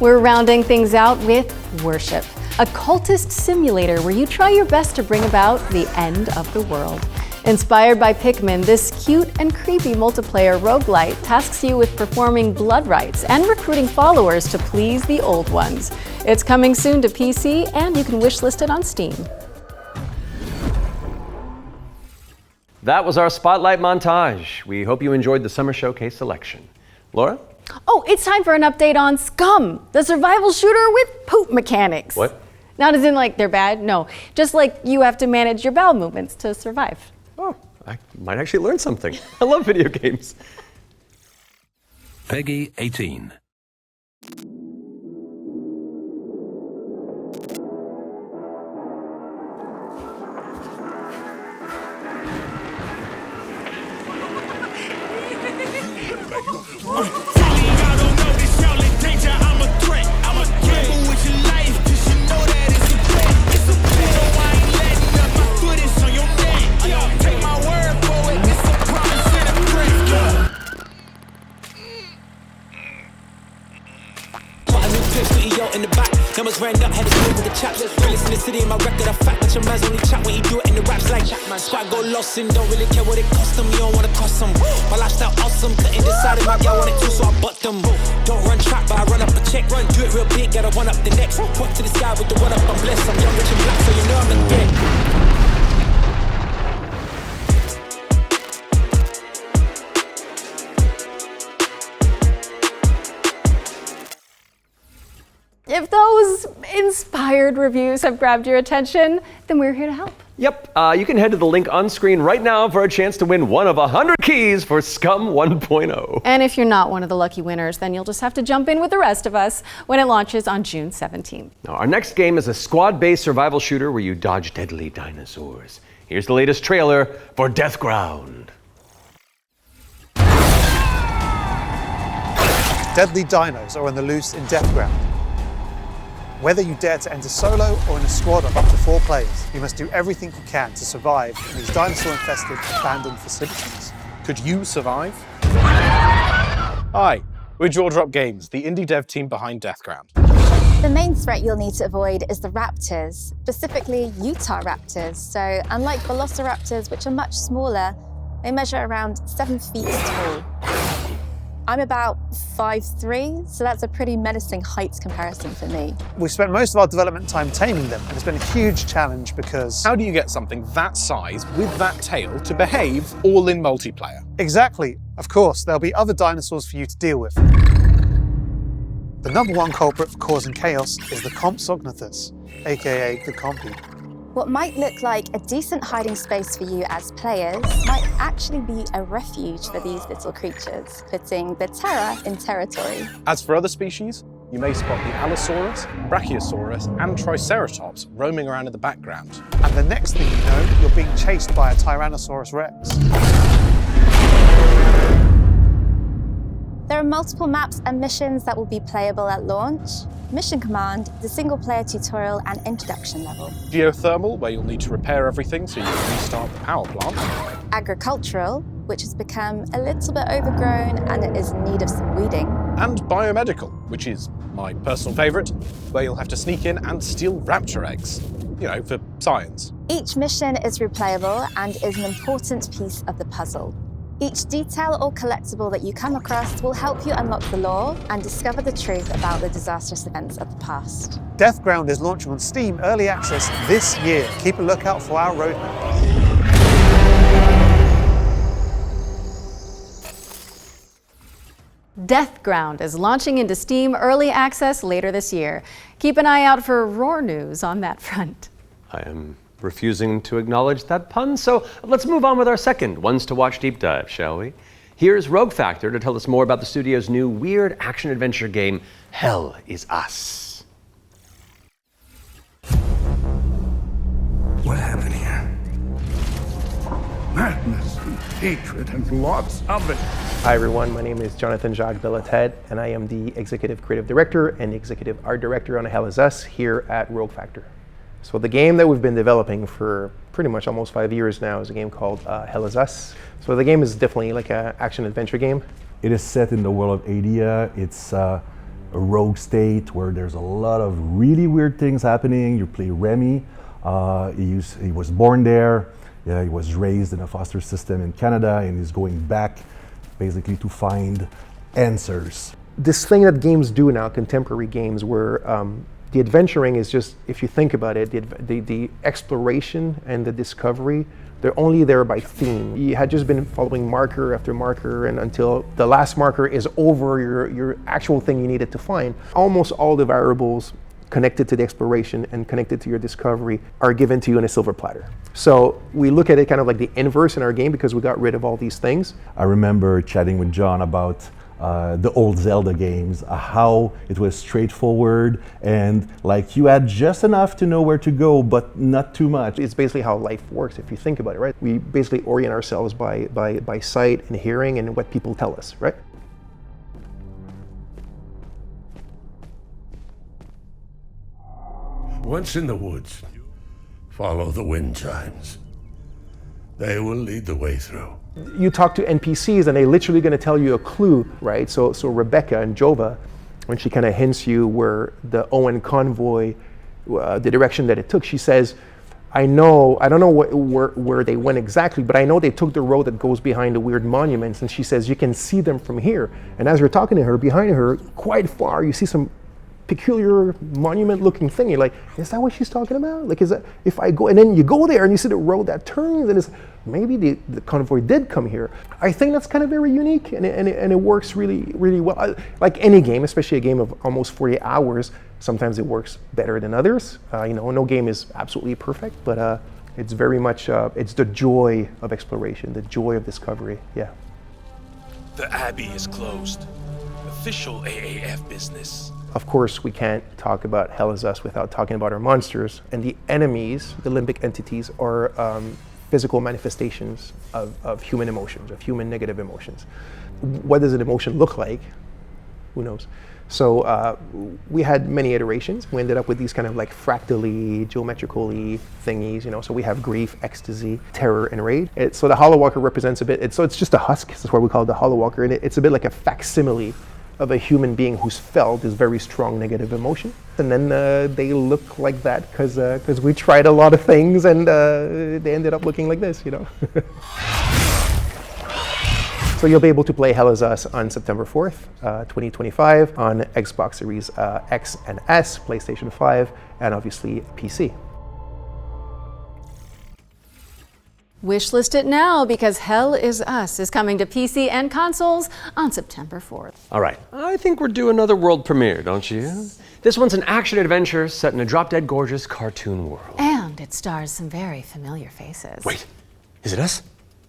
We're rounding things out with Worship, a cultist simulator where you try your best to bring about the end of the world. Inspired by Pikmin, this cute and creepy multiplayer roguelite tasks you with performing blood rites and recruiting followers to please the old ones. It's coming soon to PC, and you can wishlist it on Steam. That was our Spotlight montage. We hope you enjoyed the Summer Showcase selection. Laura? Oh, it's time for an update on SCUM, the survival shooter with poop mechanics. What? Not as in like they're bad, no. Just like you have to manage your bowel movements to survive. Oh, I might actually learn something. I love video games. Peggy 18. Numbers ran up, had to deal with the chaps. Realest in the city, in my record, I fact. But your man's only chat when he do it in the raps like squad go lost and don't really care what it cost them. You don't wanna cost them. My lifestyle awesome, couldn't decide if my gal wanted to, so I butt them. Don't run trap, but I run up a check. Run, do it real big, gotta one up the next. Point to the sky with the one up, I'm blessed. I'm young, rich and black, so you know I'm in debt. If those inspired reviews have grabbed your attention, then we're here to help. Yep, you can head to the link on screen right now for a chance to win one of 100 keys for SCUM 1.0. And if you're not one of the lucky winners, then you'll just have to jump in with the rest of us when it launches on June 17th. Now, our next game is a squad-based survival shooter where you dodge deadly dinosaurs. Here's the latest trailer for Deathground. Deadly dinos are on the loose in Deathground. Whether you dare to enter solo or in a squad of up to 4 players, you must do everything you can to survive in these dinosaur-infested, abandoned facilities. Could you survive? Hi, we're Jaw Drop Games, the indie dev team behind Deathground. The main threat you'll need to avoid is the raptors, specifically Utah raptors. So unlike velociraptors, which are much smaller, they measure around 7 feet tall. I'm about 5'3", so that's a pretty menacing height comparison for me. We've spent most of our development time taming them, and it's been a huge challenge because... How do you get something that size with that tail to behave all in multiplayer? Exactly. Of course, there'll be other dinosaurs for you to deal with. The #1 culprit for causing chaos is the Compsognathus, aka the Compy. What might look like a decent hiding space for you as players might actually be a refuge for these little creatures, putting the terror in territory. As for other species, you may spot the Allosaurus, Brachiosaurus, and Triceratops roaming around in the background. And the next thing you know, you're being chased by a Tyrannosaurus Rex. There are multiple maps and missions that will be playable at launch. Mission Command, the single-player tutorial and introduction level. Geothermal, where you'll need to repair everything so you can restart the power plant. Agricultural, which has become a little bit overgrown and it is in need of some weeding. And Biomedical, which is my personal favourite, where you'll have to sneak in and steal raptor eggs. You know, for science. Each mission is replayable and is an important piece of the puzzle. Each detail or collectible that you come across will help you unlock the lore and discover the truth about the disastrous events of the past. Deathground is launching on Steam Early Access this year. Keep a lookout for our roadmap. Deathground is launching into Steam Early Access later this year. Keep an eye out for roar news on that front. I am refusing to acknowledge that pun, so let's move on with our second Ones to Watch deep dive, shall we? Here's Rogue Factor to tell us more about the studio's new weird action-adventure game, Hell Is Us. What happened here? Madness and hatred and lots of it. Hi everyone, my name is Jonathan Jacques Belated, and I am the Executive Creative Director and Executive Art Director on Hell Is Us here at Rogue Factor. So the game that we've been developing for pretty much almost 5 years now is a game called Hell Is Us. So the game is definitely like an action-adventure game. It is set in the world of Adia. It's a rogue state where there's a lot of really weird things happening. You play Remy. He was born there. He was raised in a foster system in Canada, and he's going back basically to find answers. This thing that games do now, contemporary games, where the adventuring is just, if you think about it, the exploration and the discovery, they're only there by theme. You had just been following marker after marker, and until the last marker is over your actual thing you needed to find. Almost all the variables connected to the exploration and connected to your discovery are given to you on a silver platter. So we look at it kind of like the inverse in our game because we got rid of all these things. I remember chatting with John about the old Zelda games, how it was straightforward and like you had just enough to know where to go, but not too much. It's basically how life works if you think about it, right? We basically orient ourselves by sight and hearing and what people tell us, right? Once in the woods, follow the wind chimes. They will lead the way through. You talk to NPCs and they're literally going to tell you a clue, right? So Rebecca and Jova, when she kind of hints you where the Owen convoy, the direction that it took, she says, I don't know where they went exactly, but I know they took the road that goes behind the weird monuments. And she says, you can see them from here. And as you're talking to her, behind her, quite far, you see some peculiar monument-looking thing. You're like, is that what she's talking about? Like, is that if I go, and then you go there and you see the road that turns, and it's maybe the convoy did come here. I think that's kind of very unique, and it works really, really well. Like any game, especially a game of almost 40 hours, sometimes it works better than others. No game is absolutely perfect, but it's very much it's the joy of exploration, the joy of discovery. Yeah. The Abbey is closed. Official AAF business. Of course, we can't talk about Hell Is Us without talking about our monsters. And the enemies, the limbic entities, are physical manifestations of human emotions, of human negative emotions. What does an emotion look like? Who knows? So we had many iterations. We ended up with these kind of like fractally, geometrically thingies, So we have grief, ecstasy, terror, and rage. So the Hollow Walker represents a bit, it's just a husk. That's why we call it the Hollow Walker. And it's a bit like a facsimile of a human being who's felt this very strong negative emotion. And then they look like that because we tried a lot of things and they ended up looking like this, So you'll be able to play Hell Is Us on September 4th, 2025 on Xbox Series X and S, PlayStation 5, and obviously PC. Wishlist it now because Hell Is Us is coming to PC and consoles on September 4th. All right, I think we're due another world premiere, don't you? This one's an action-adventure set in a drop-dead gorgeous cartoon world. And Deathground. It stars some very familiar faces. Wait, is it us?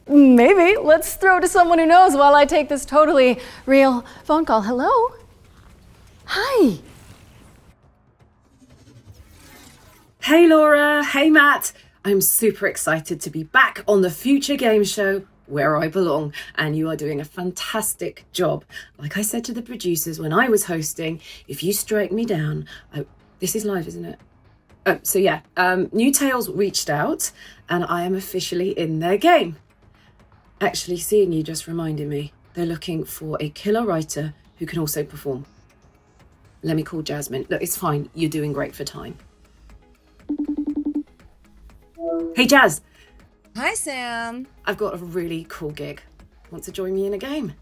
Maybe. Let's throw to someone who knows while I take this totally real phone call. Hello? Hi. Hey Laura, hey Matt. I'm super excited to be back on the Future Game Show where I belong, and you are doing a fantastic job. Like I said to the producers when I was hosting, if you strike me down, this is live, isn't it? New Tales reached out and I am officially in their game. Actually, seeing you just reminded me, they're looking for a killer writer who can also perform. Let me call Jasmine. Look, it's fine. You're doing great for time. Hey, Jazz. Hi, Sam. I've got a really cool gig. Want to join me in a game?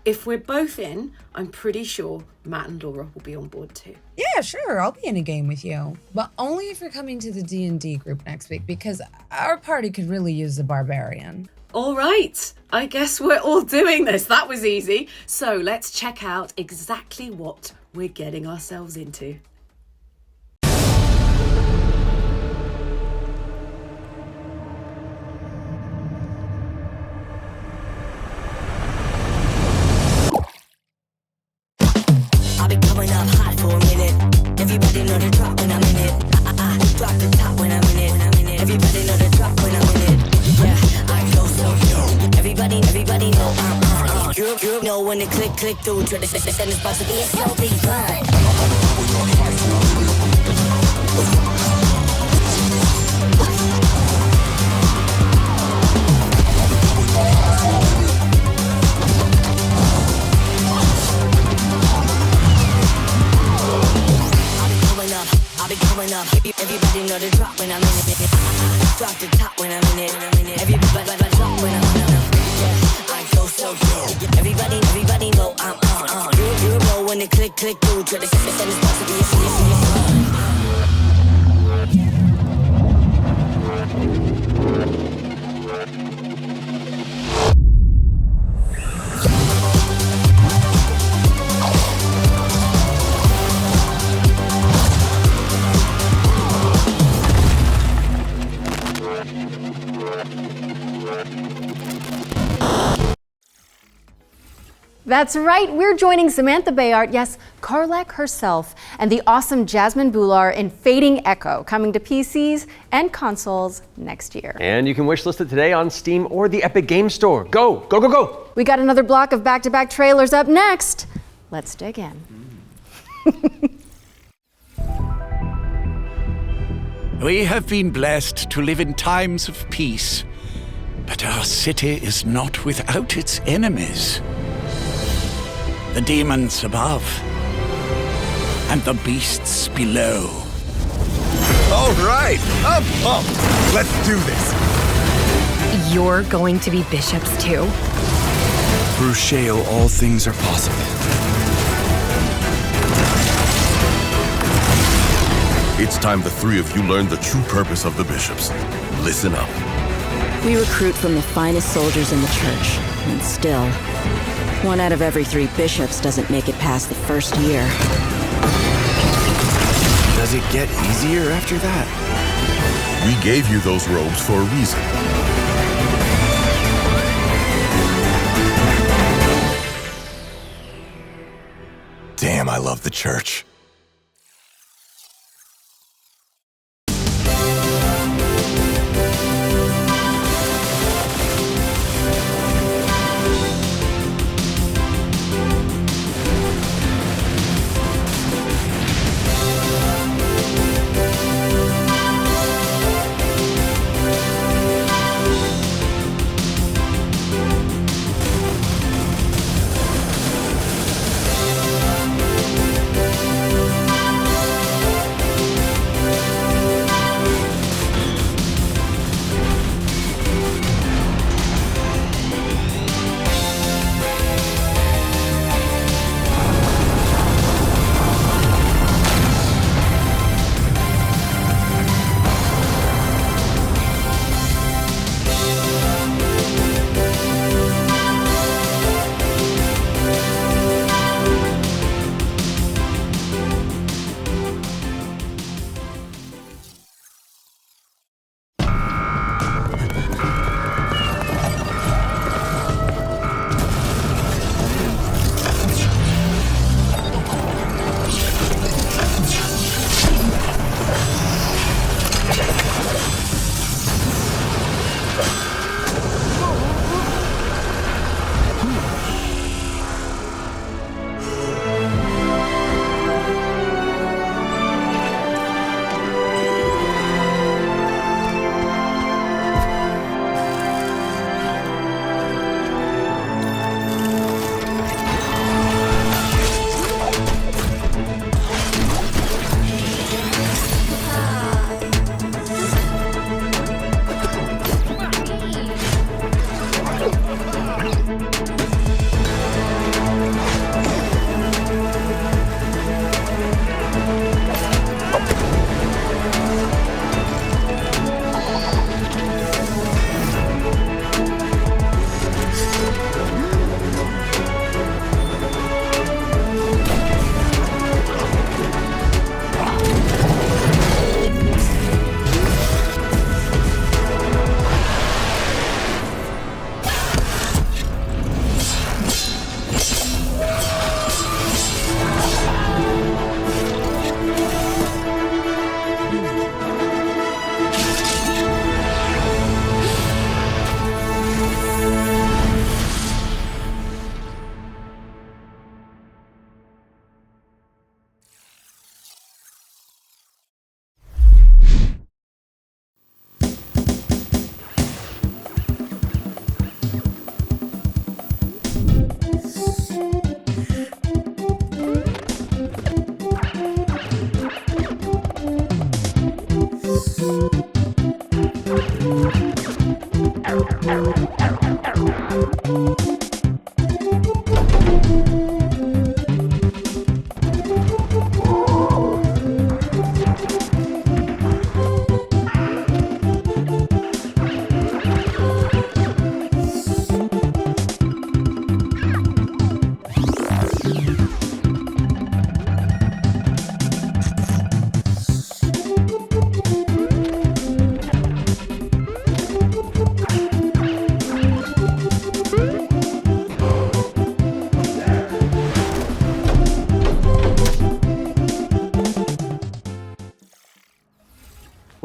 If we're both in, I'm pretty sure Matt and Laura will be on board too. Yeah, sure. I'll be in a game with you. But only if you're coming to the D&D group next week, because our party could really use a barbarian. All right. I guess we're all doing this. That was easy. So let's check out exactly what we're getting ourselves into. I'll be coming up hot for a minute. Everybody know the drop when I'm in it. Drop the top when I'm in it. Everybody know the drop when I'm in it. Yeah, I go so yo. Everybody know I'm on. You know when the click through to the send is about to be a so big fun. I'll be coming up. Everybody know the drop when I'm in it. Drop the top when I'm in it. Everybody drop when I'm in it. Yeah, I go so good. Everybody know I'm on. You know when the click through to the send is supposed to be a fun. That's right, we're joining Samantha Bayard, yes, Karlak herself, and the awesome Jasmine Bular in Fading Echo, coming to PCs and consoles next year. And you can wishlist it today on Steam or the Epic Games Store. Go, go, go, go! We got another block of back-to-back trailers up next. Let's dig in. We have been blessed to live in times of peace, but our city is not without its enemies. The demons above, and the beasts below. All right, I'm pumped. Let's do this. You're going to be bishops too? Through Shale, all things are possible. It's time the three of you learn the true purpose of the bishops. Listen up. We recruit from the finest soldiers in the church, and still, 1 out of every 3 bishops doesn't make it past the first year. Does it get easier after that? We gave you those robes for a reason. Damn, I love the church.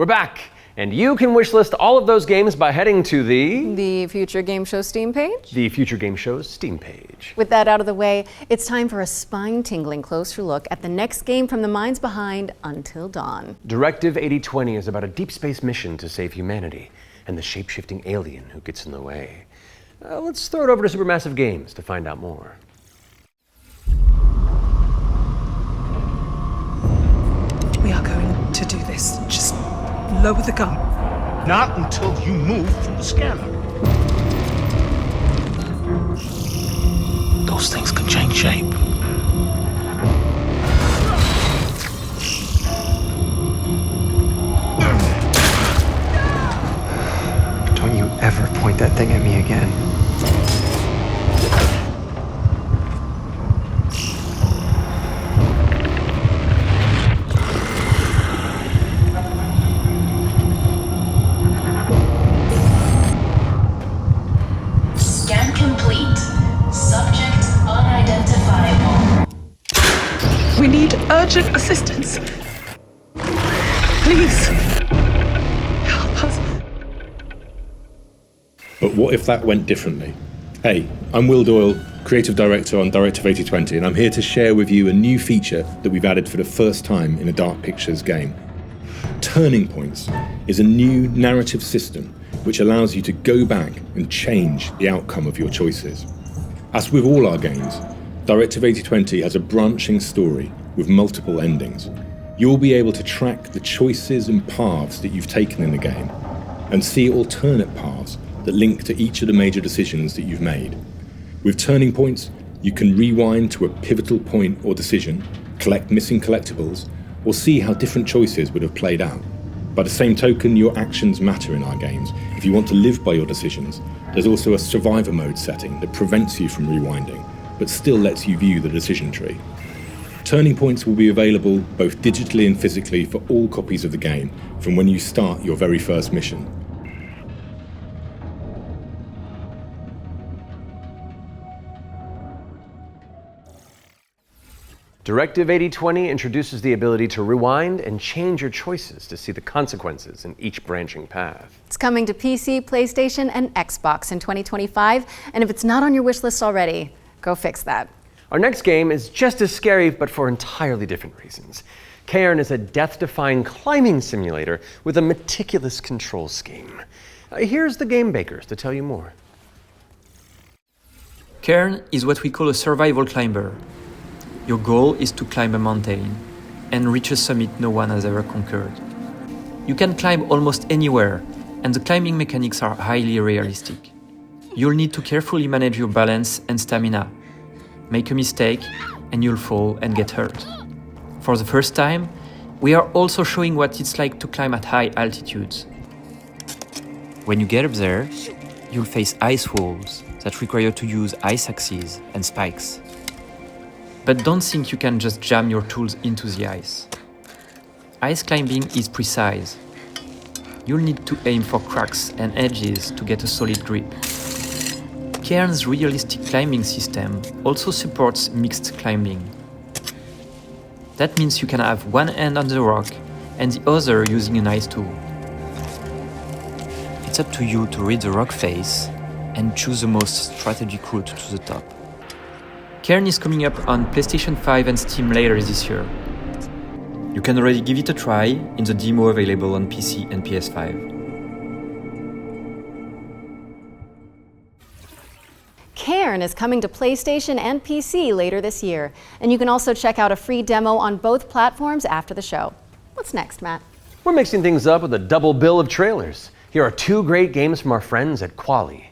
We're back, and you can wishlist all of those games by heading to the Future Game Show Steam page. The Future Game Show's Steam page. With that out of the way, it's time for a spine-tingling closer look at the next game from the minds behind Until Dawn. Directive 8020 is about a deep space mission to save humanity and the shape-shifting alien who gets in the way. Let's throw it over to Supermassive Games to find out more. We are going to do this. Just lower the gun. Not until you move from the scanner. Those things can change shape. Don't you ever point that thing at me again. Scan complete. Subject unidentifiable. We need urgent assistance. Please. Help us. But what if that went differently? Hey, I'm Will Doyle, Creative Director on Directive 8020, and I'm here to share with you a new feature that we've added for the first time in a Dark Pictures game. Turning Points is a new narrative system which allows you to go back and change the outcome of your choices. As with all our games, Directive 8020 has a branching story with multiple endings. You'll be able to track the choices and paths that you've taken in the game and see alternate paths that link to each of the major decisions that you've made. With Turning Points, you can rewind to a pivotal point or decision, collect missing collectibles, or see how different choices would have played out. By the same token, your actions matter in our games. If you want to live by your decisions, there's also a survivor mode setting that prevents you from rewinding, but still lets you view the decision tree. Turning Points will be available both digitally and physically for all copies of the game from when you start your very first mission. Directive 8020 introduces the ability to rewind and change your choices to see the consequences in each branching path. It's coming to PC, PlayStation, and Xbox in 2025, and if it's not on your wish list already, go fix that. Our next game is just as scary, but for entirely different reasons. Cairn is a death-defying climbing simulator with a meticulous control scheme. Here's the game bakers to tell you more. Cairn is what we call a survival climber. Your goal is to climb a mountain and reach a summit no one has ever conquered. You can climb almost anywhere, and the climbing mechanics are highly realistic. You'll need to carefully manage your balance and stamina. Make a mistake, and you'll fall and get hurt. For the first time, we are also showing what it's like to climb at high altitudes. When you get up there, you'll face ice walls that require you to use ice axes and spikes. But don't think you can just jam your tools into the ice. Ice climbing is precise. You'll need to aim for cracks and edges to get a solid grip. Cairn's realistic climbing system also supports mixed climbing. That means you can have one hand on the rock and the other using an ice tool. It's up to you to read the rock face and choose the most strategic route to the top. Cairn is coming up on PlayStation 5 and Steam later this year. You can already give it a try in the demo available on PC and PS5. Cairn is coming to PlayStation and PC later this year, and you can also check out a free demo on both platforms after the show. What's next, Matt? We're mixing things up with a double bill of trailers. Here are two great games from our friends at Quali.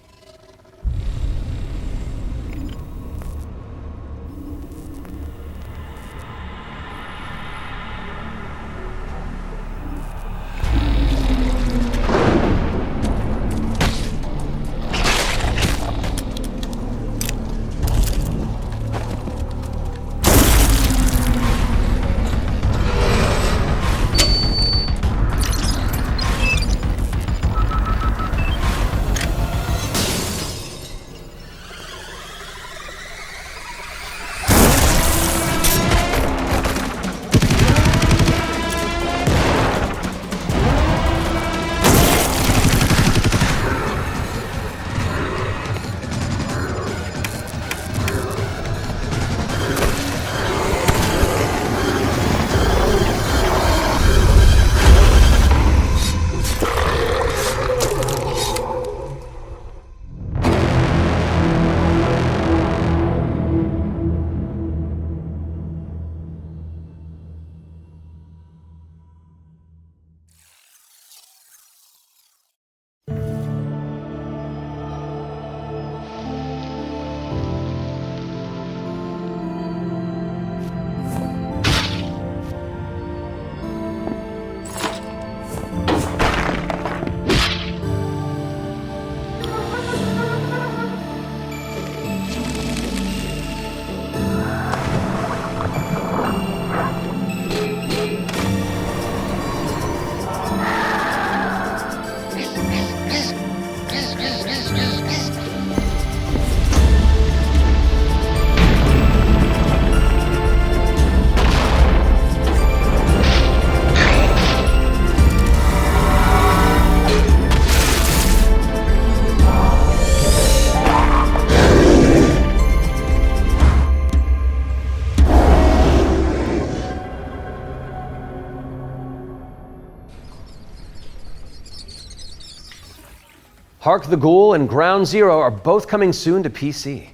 Hark the Ghoul and Ground Zero are both coming soon to PC.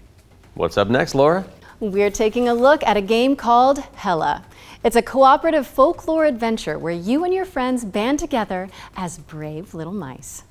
What's up next, Laura? We're taking a look at a game called Hela. It's a cooperative folklore adventure where you and your friends band together as brave little mice.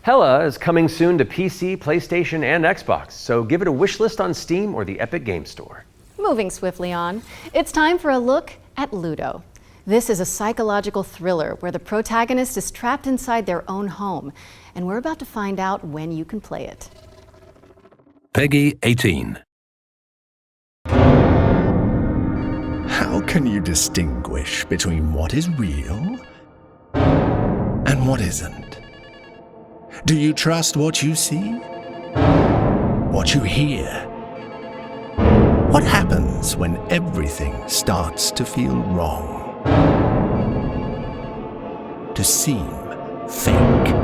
Hela is coming soon to PC, PlayStation, and Xbox, so give it a wishlist on Steam or the Epic Games Store. Moving swiftly on, it's time for a look at Ludo. This is a psychological thriller where the protagonist is trapped inside their own home, and we're about to find out when you can play it. Peggy 18. How can you distinguish between what is real and what isn't? Do you trust what you see? What you hear? What happens when everything starts to feel wrong? To seem fake?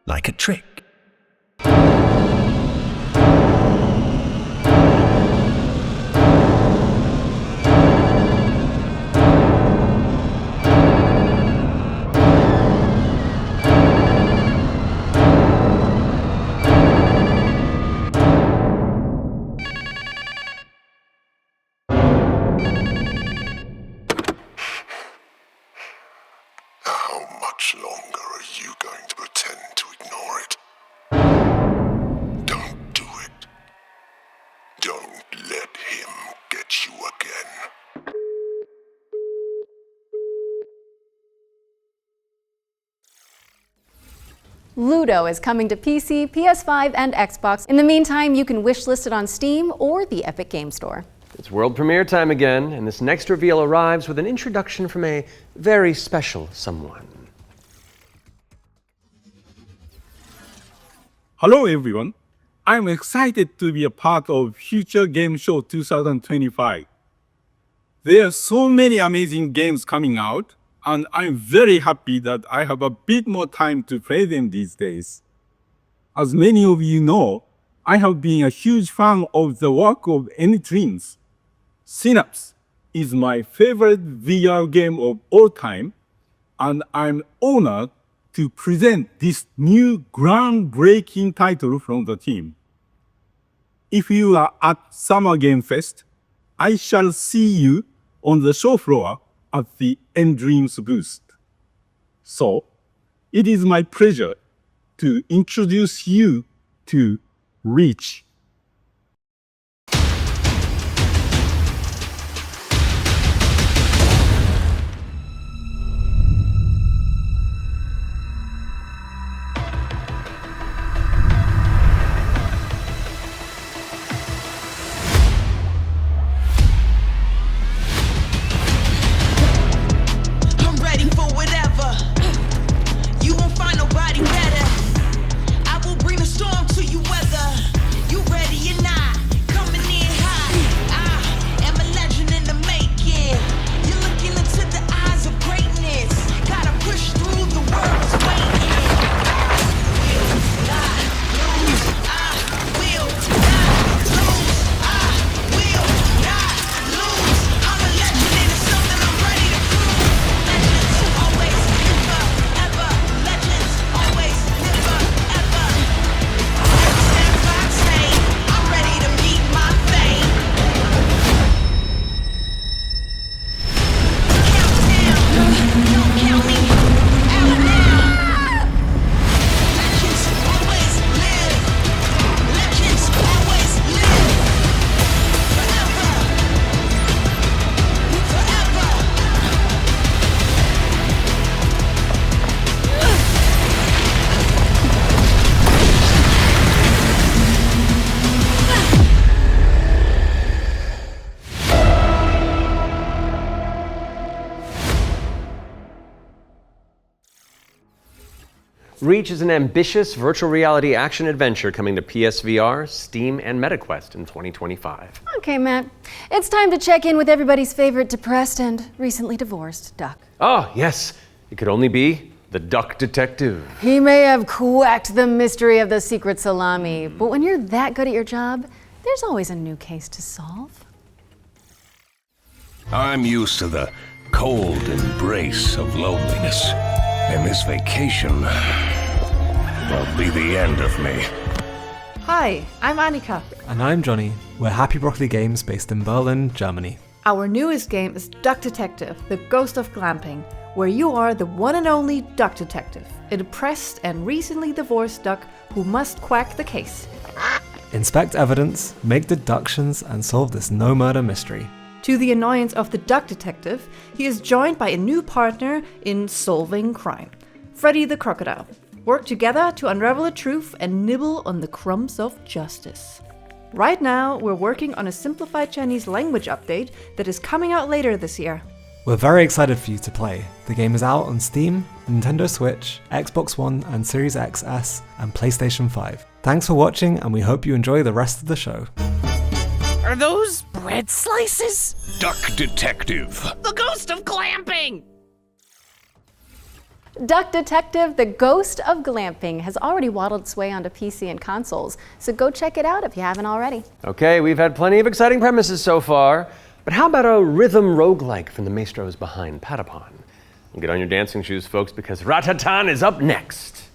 Like a trick? Ludo is coming to PC, PS5, and Xbox. In the meantime, you can wishlist it on Steam or the Epic Games Store. It's world premiere time again, and this next reveal arrives with an introduction from a very special someone. Hello everyone, I'm excited to be a part of Future Game Show 2025. There are so many amazing games coming out, and I'm very happy that I have a bit more time to play them these days. As many of you know, I have been a huge fan of the work of Eidolons. Synapse is my favorite VR game of all time, and I'm honored to present this new groundbreaking title from the team. If you are at Summer Game Fest, I shall see you on the show floor at the Dreams booth. So, it is my pleasure to introduce you to Reach. You won't find nobody better. I will bring a storm to you weather. You Reach is an ambitious virtual reality action adventure coming to PSVR, Steam, and MetaQuest in 2025. Okay, Matt. It's time to check in with everybody's favorite depressed and recently divorced duck. Oh, yes. It could only be the Duck Detective. He may have cracked the mystery of the secret salami, but when you're that good at your job, there's always a new case to solve. I'm used to the cold embrace of loneliness, and this vacation will be the end of me. Hi, I'm Annika. And I'm Johnny. We're Happy Broccoli Games based in Berlin, Germany. Our newest game is Duck Detective, the Ghost of Glamping, where you are the one and only duck detective, a depressed and recently divorced duck who must quack the case. Inspect evidence, make deductions, and solve this no-murder mystery. To the annoyance of the duck detective, he is joined by a new partner in solving crime, Freddy the Crocodile. Work together to unravel the truth and nibble on the crumbs of justice. Right now, we're working on a simplified Chinese language update that is coming out later this year. We're very excited for you to play. The game is out on Steam, Nintendo Switch, Xbox One and Series XS, and PlayStation 5. Thanks for watching, and we hope you enjoy the rest of the show. Are those bread slices? Duck Detective. The Ghost of Glamping! Duck Detective, the Ghost of Glamping has already waddled its way onto PC and consoles, so go check it out if you haven't already. Okay, we've had plenty of exciting premises so far, but how about a rhythm roguelike from the maestros behind Patapon? Get on your dancing shoes, folks, because Ratatan is up next.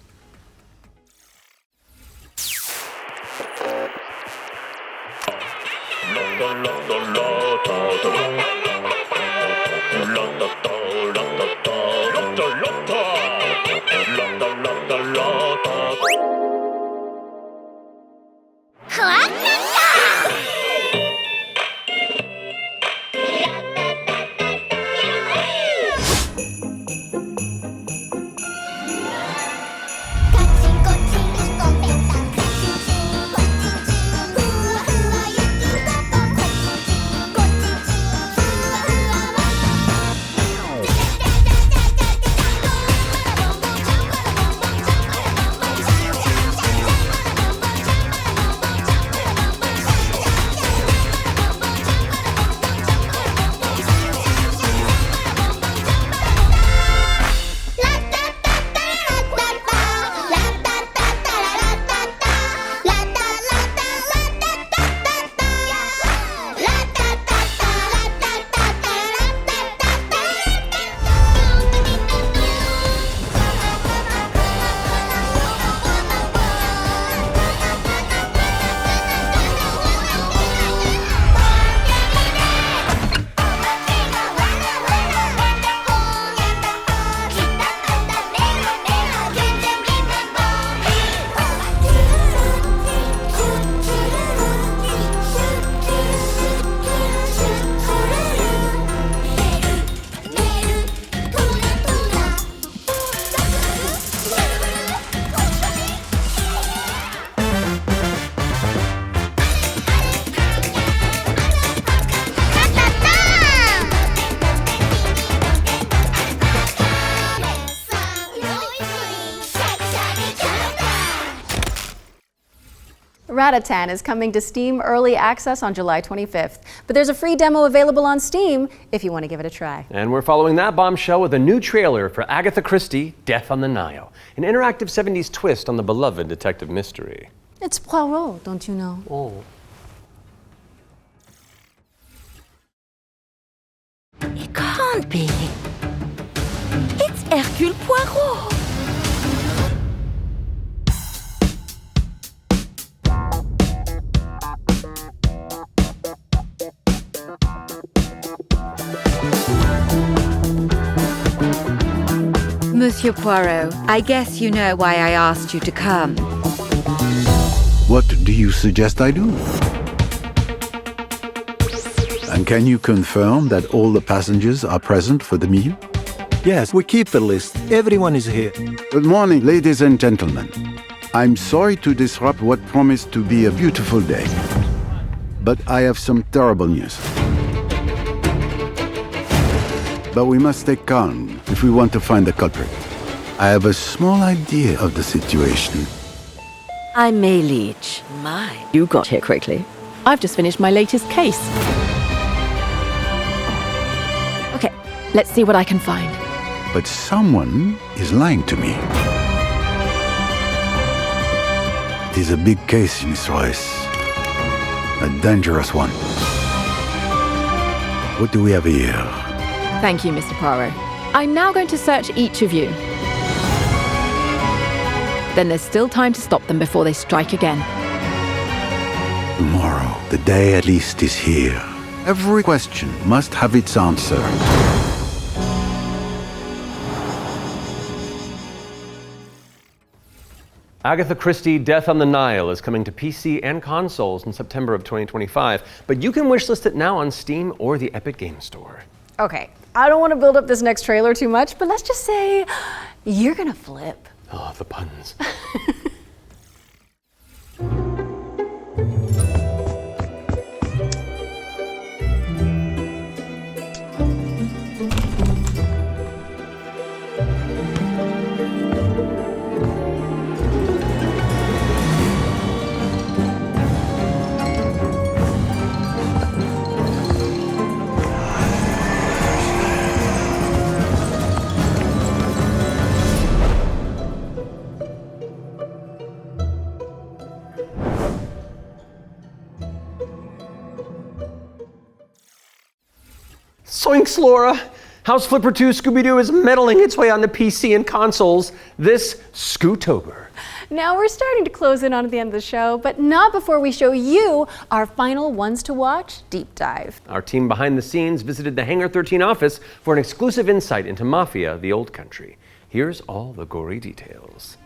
Ratatan is coming to Steam Early Access on July 25th, but there's a free demo available on Steam if you want to give it a try. And we're following that bombshell with a new trailer for Agatha Christie, Death on the Nile, an interactive 70s twist on the beloved detective mystery. It's Poirot, don't you know? Oh. It can't be. It's Hercule Poirot. Monsieur Poirot, I guess you know why I asked you to come. What do you suggest I do? And can you confirm that all the passengers are present for the meal? Yes, we keep the list. Everyone is here. Good morning, ladies and gentlemen. I'm sorry to disrupt what promised to be a beautiful day, but I have some terrible news. But we must stay calm if we want to find the culprit. I have a small idea of the situation. I'm May Leach. My, you got here quickly. I've just finished my latest case. Okay, let's see what I can find. But someone is lying to me. It is a big case, Miss Royce. A dangerous one. What do we have here? Thank you, Mr. Poirot. I'm now going to search each of you. Then there's still time to stop them before they strike again. Tomorrow, the day at least is here. Every question must have its answer. Agatha Christie, Death on the Nile is coming to PC and consoles in September of 2025, but you can wishlist it now on Steam or the Epic Games Store. Okay, I don't want to build up this next trailer too much, but let's just say you're gonna flip. Oh, the puns. Zoinks, Laura! House Flipper 2 Scooby-Doo is meddling its way onto PC and consoles this Scootober. Now we're starting to close in on the end of the show, but not before we show you our final ones to watch deep dive. Our team behind the scenes visited the Hangar 13 office for an exclusive insight into Mafia, the Old Country. Here's all the gory details.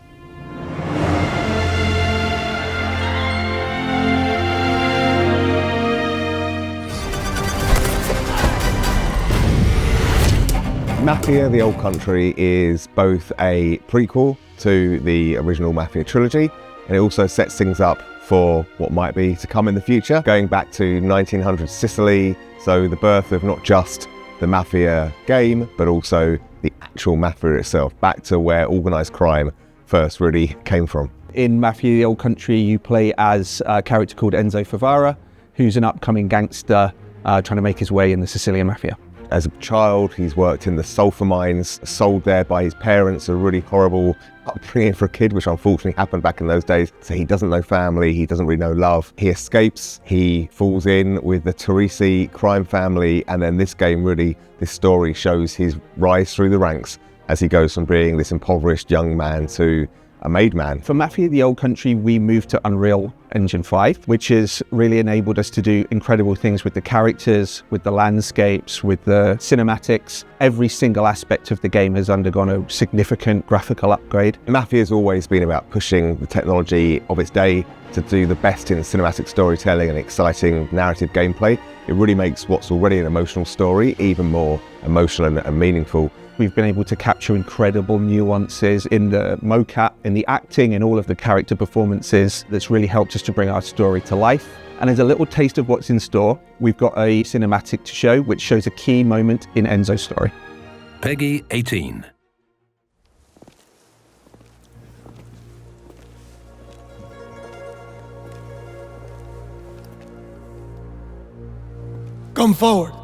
Mafia, the Old Country is both a prequel to the original Mafia trilogy, and it also sets things up for what might be to come in the future, going back to 1900 Sicily, so the birth of not just the Mafia game, but also the actual Mafia itself, back to where organised crime first really came from. In Mafia, the Old Country, you play as a character called Enzo Favara, who's an upcoming gangster trying to make his way in the Sicilian Mafia. As a child, he's worked in the sulfur mines, sold there by his parents, a really horrible upbringing for a kid, which unfortunately happened back in those days. So he doesn't know family, he doesn't really know love. He escapes, he falls in with the Teresi crime family, and then this game really, this story shows his rise through the ranks as he goes from being this impoverished young man to a made man. For Mafia, the Old Country, we moved to Unreal Engine 5, which has really enabled us to do incredible things with the characters, with the landscapes, with the cinematics. Every single aspect of the game has undergone a significant graphical upgrade. Mafia has always been about pushing the technology of its day to do the best in cinematic storytelling and exciting narrative gameplay. It really makes what's already an emotional story even more emotional and meaningful. We've been able to capture incredible nuances in the mocap, in the acting, in all of the character performances that's really helped us to bring our story to life. And as a little taste of what's in store, we've got a cinematic to show which shows a key moment in Enzo's story. Peggy 18. Come forward.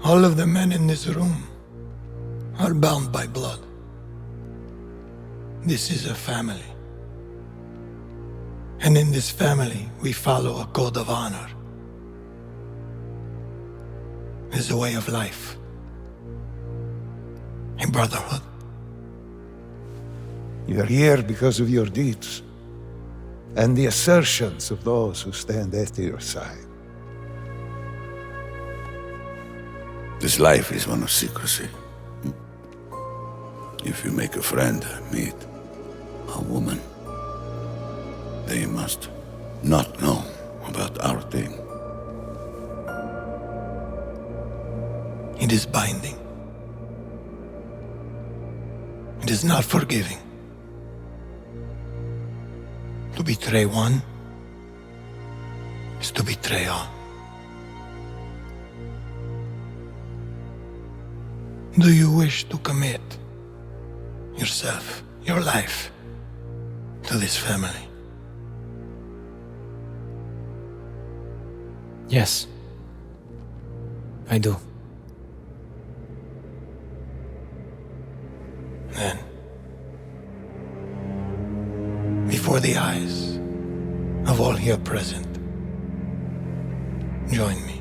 All of the men in this room are bound by blood. This is a family. And in this family, we follow a code of honor. It's a way of life. A brotherhood. You're here because of your deeds and the assertions of those who stand at your side. This life is one of secrecy. If you make a friend, meet a woman, they must not know about our thing. It is binding. It is not forgiving. To betray one is to betray all. Do you wish to commit yourself, your life, to this family? Yes, I do. Then, before the eyes of all here present, join me.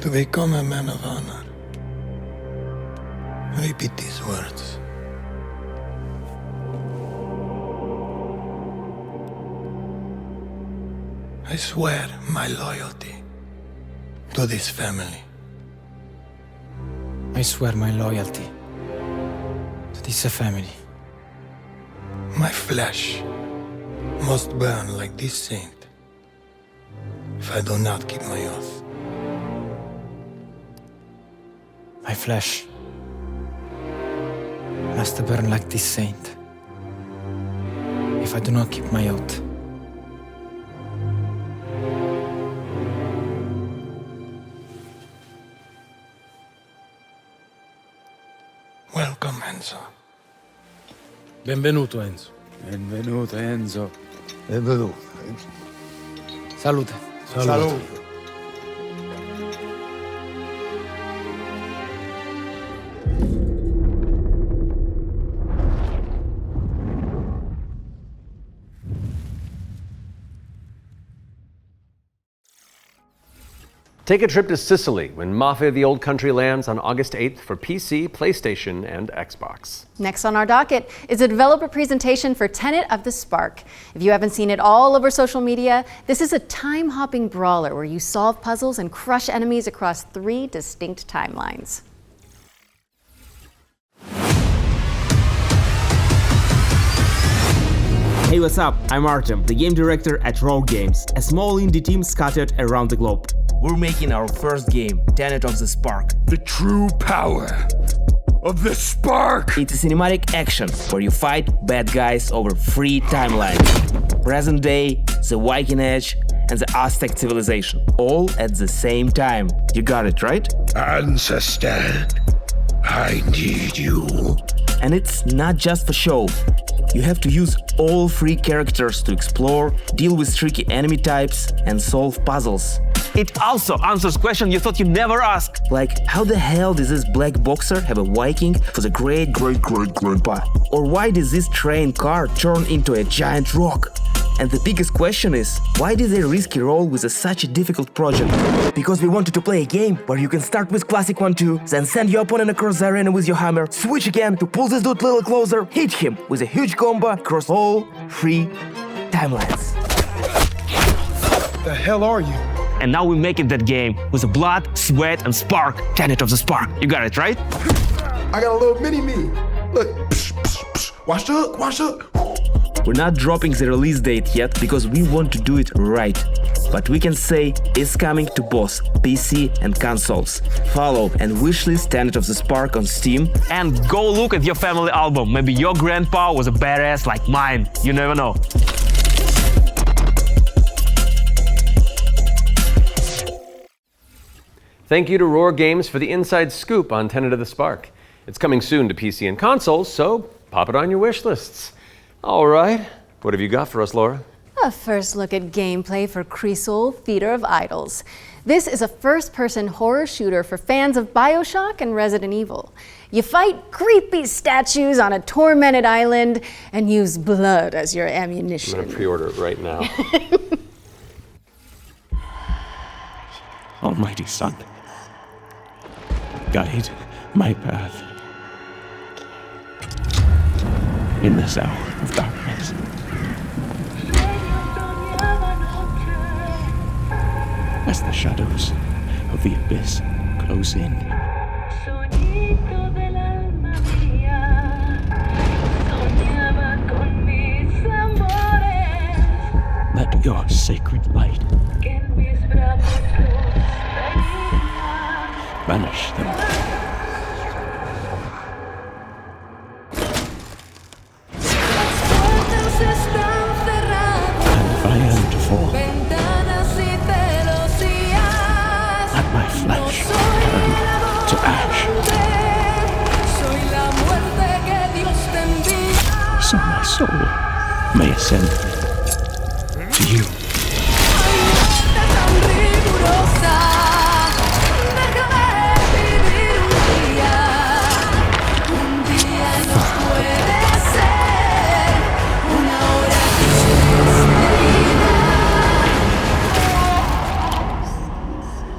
To become a man of honor, repeat these words. I swear my loyalty to this family. I swear my loyalty to this family. My flesh must burn like this saint if I do not keep my oath. My flesh must burn like this saint if I do not keep my oath. Welcome, Enzo. Benvenuto, Enzo. Benvenuto, Enzo. Benvenuto. Salute. Salute. Take a trip to Sicily when Mafia the Old Country lands on August 8th for PC, PlayStation, and Xbox. Next on our docket is a developer presentation for Tenet of the Spark. If you haven't seen it all over social media, this is a time-hopping brawler where you solve puzzles and crush enemies across 3 distinct timelines. Hey, what's up? I'm Artem, the game director at Rogue Games, a small indie team scattered around the globe. We're making our first game, Tenet of the Spark. The true power of the spark! It's a cinematic action where you fight bad guys over 3 timelines. Present day, the Viking Age, and the Aztec civilization. All at the same time. You got it, right? Ancestor, I need you. And it's not just for show. You have to use all 3 characters to explore, deal with tricky enemy types, and solve puzzles. It also answers questions you thought you'd never ask. Like, how the hell does this black boxer have a Viking for the great-great-great-grandpa? Or why does this train car turn into a giant rock? And the biggest question is, why did they risk a role with such a difficult project? Because we wanted to play a game where you can start with classic 1-2, then send your opponent across the arena with your hammer, switch again to pull this dude a little closer, hit him with a huge combo across all 3 timelines. The hell are you? And now we're making that game with the blood, sweat, and spark, Tenet of the Spark. You got it, right? I got a little mini-me. Look, psh, psh, psh. Watch the hook, watch the hook. We're not dropping the release date yet because we want to do it right. But we can say it's coming to both PC and consoles. Follow and wishlist Tenet of the Spark on Steam. And go look at your family album. Maybe your grandpa was a badass like mine. You never know. Thank you to Roar Games for the inside scoop on Tenet of the Spark. It's coming soon to PC and consoles, so pop it on your wish lists. All right, what have you got for us, Laura? A first look at gameplay for Crisol, Feeder of Idols. This is a first-person horror shooter for fans of BioShock and Resident Evil. You fight creepy statues on a tormented island and use blood as your ammunition. I'm gonna pre-order it right now. Almighty Son, guide my path. in this hour of darkness. As the shadows of the abyss close in, let your sacred light banish them. And if I am to fall, let my flesh turn to ash, so my soul may ascend to you.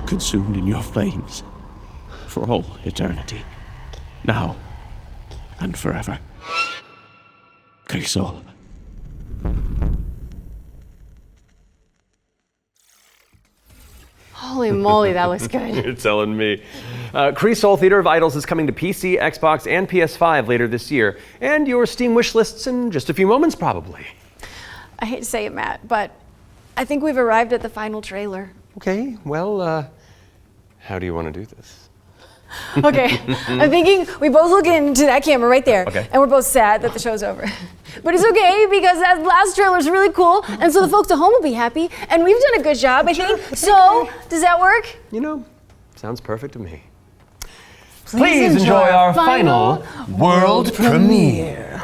Consumed in your flames for all eternity, now and forever. Crisol. Holy moly, that looks good. You're telling me. Crisol Theater of Idols is coming to PC, Xbox, and PS5 later this year, and your Steam wish lists in just a few moments, probably. I hate to say it, Matt, but I think we've arrived at the final trailer. Okay, well, how do you want to do this? Okay, I'm thinking we both look into that camera right there, Okay. and we're both sad that the show's over. But it's okay, because that last trailer is really cool, and so the folks at home will be happy, and we've done a good job, I think. So, does that work? You know, sounds perfect to me. Please enjoy our final world premiere.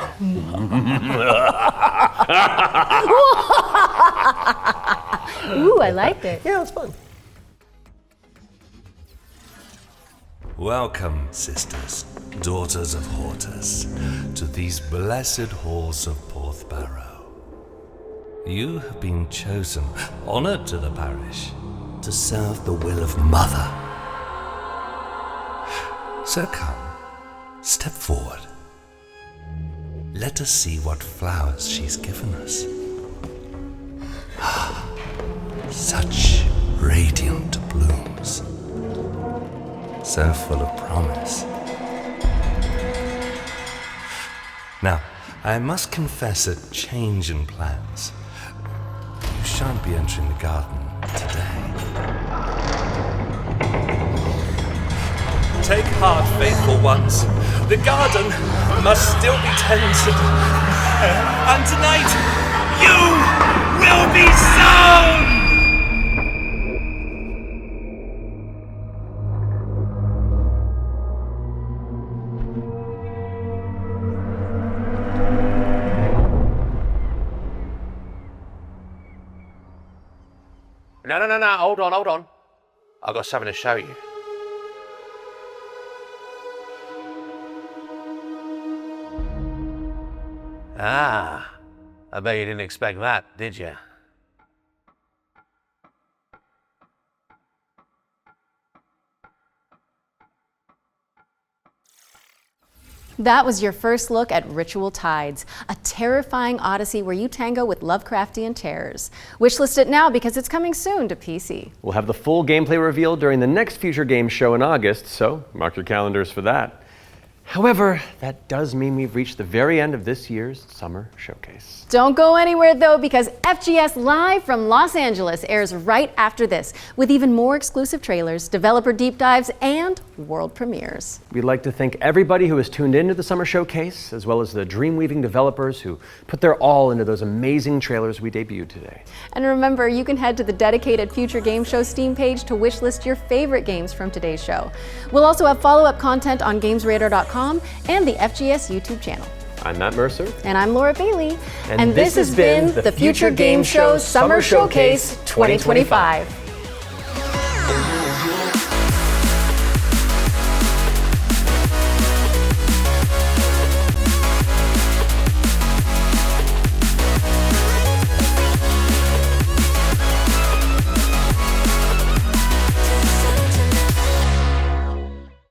Ooh, I liked it. Yeah, it's fun. Welcome, sisters, daughters of Hortus, to these blessed halls of Porthbarrow. You have been chosen, honored to the parish, to serve the will of Mother. So come, step forward. Let us see what flowers she's given us. Such radiant blooms. So full of promise. Now, I must confess a change in plans. You shan't be entering the garden today. Take heart, faithful ones. The garden must still be tended. And tonight, you will be sown! No, hold on. I've got something to show you. Ah, I bet you didn't expect that, did you? That was your first look at Ritual Tides, a terrifying odyssey where you tango with Lovecraftian terrors. Wishlist it now because it's coming soon to PC. We'll have the full gameplay revealed during the next Future Games show in August, so mark your calendars for that. However, that does mean we've reached the very end of this year's Summer Showcase. Don't go anywhere though, because FGS Live from Los Angeles airs right after this, with even more exclusive trailers, developer deep dives, and world premieres. We'd like to thank everybody who has tuned into the Summer Showcase, as well as the dream-weaving developers who put their all into those amazing trailers we debuted today. And remember, you can head to the dedicated Future Game Show Steam page to wishlist your favorite games from today's show. We'll also have follow-up content on GamesRadar.com and the FGS YouTube channel. I'm Matt Mercer. And I'm Laura Bailey. And this has been the Future Game Show Summer Showcase 2025.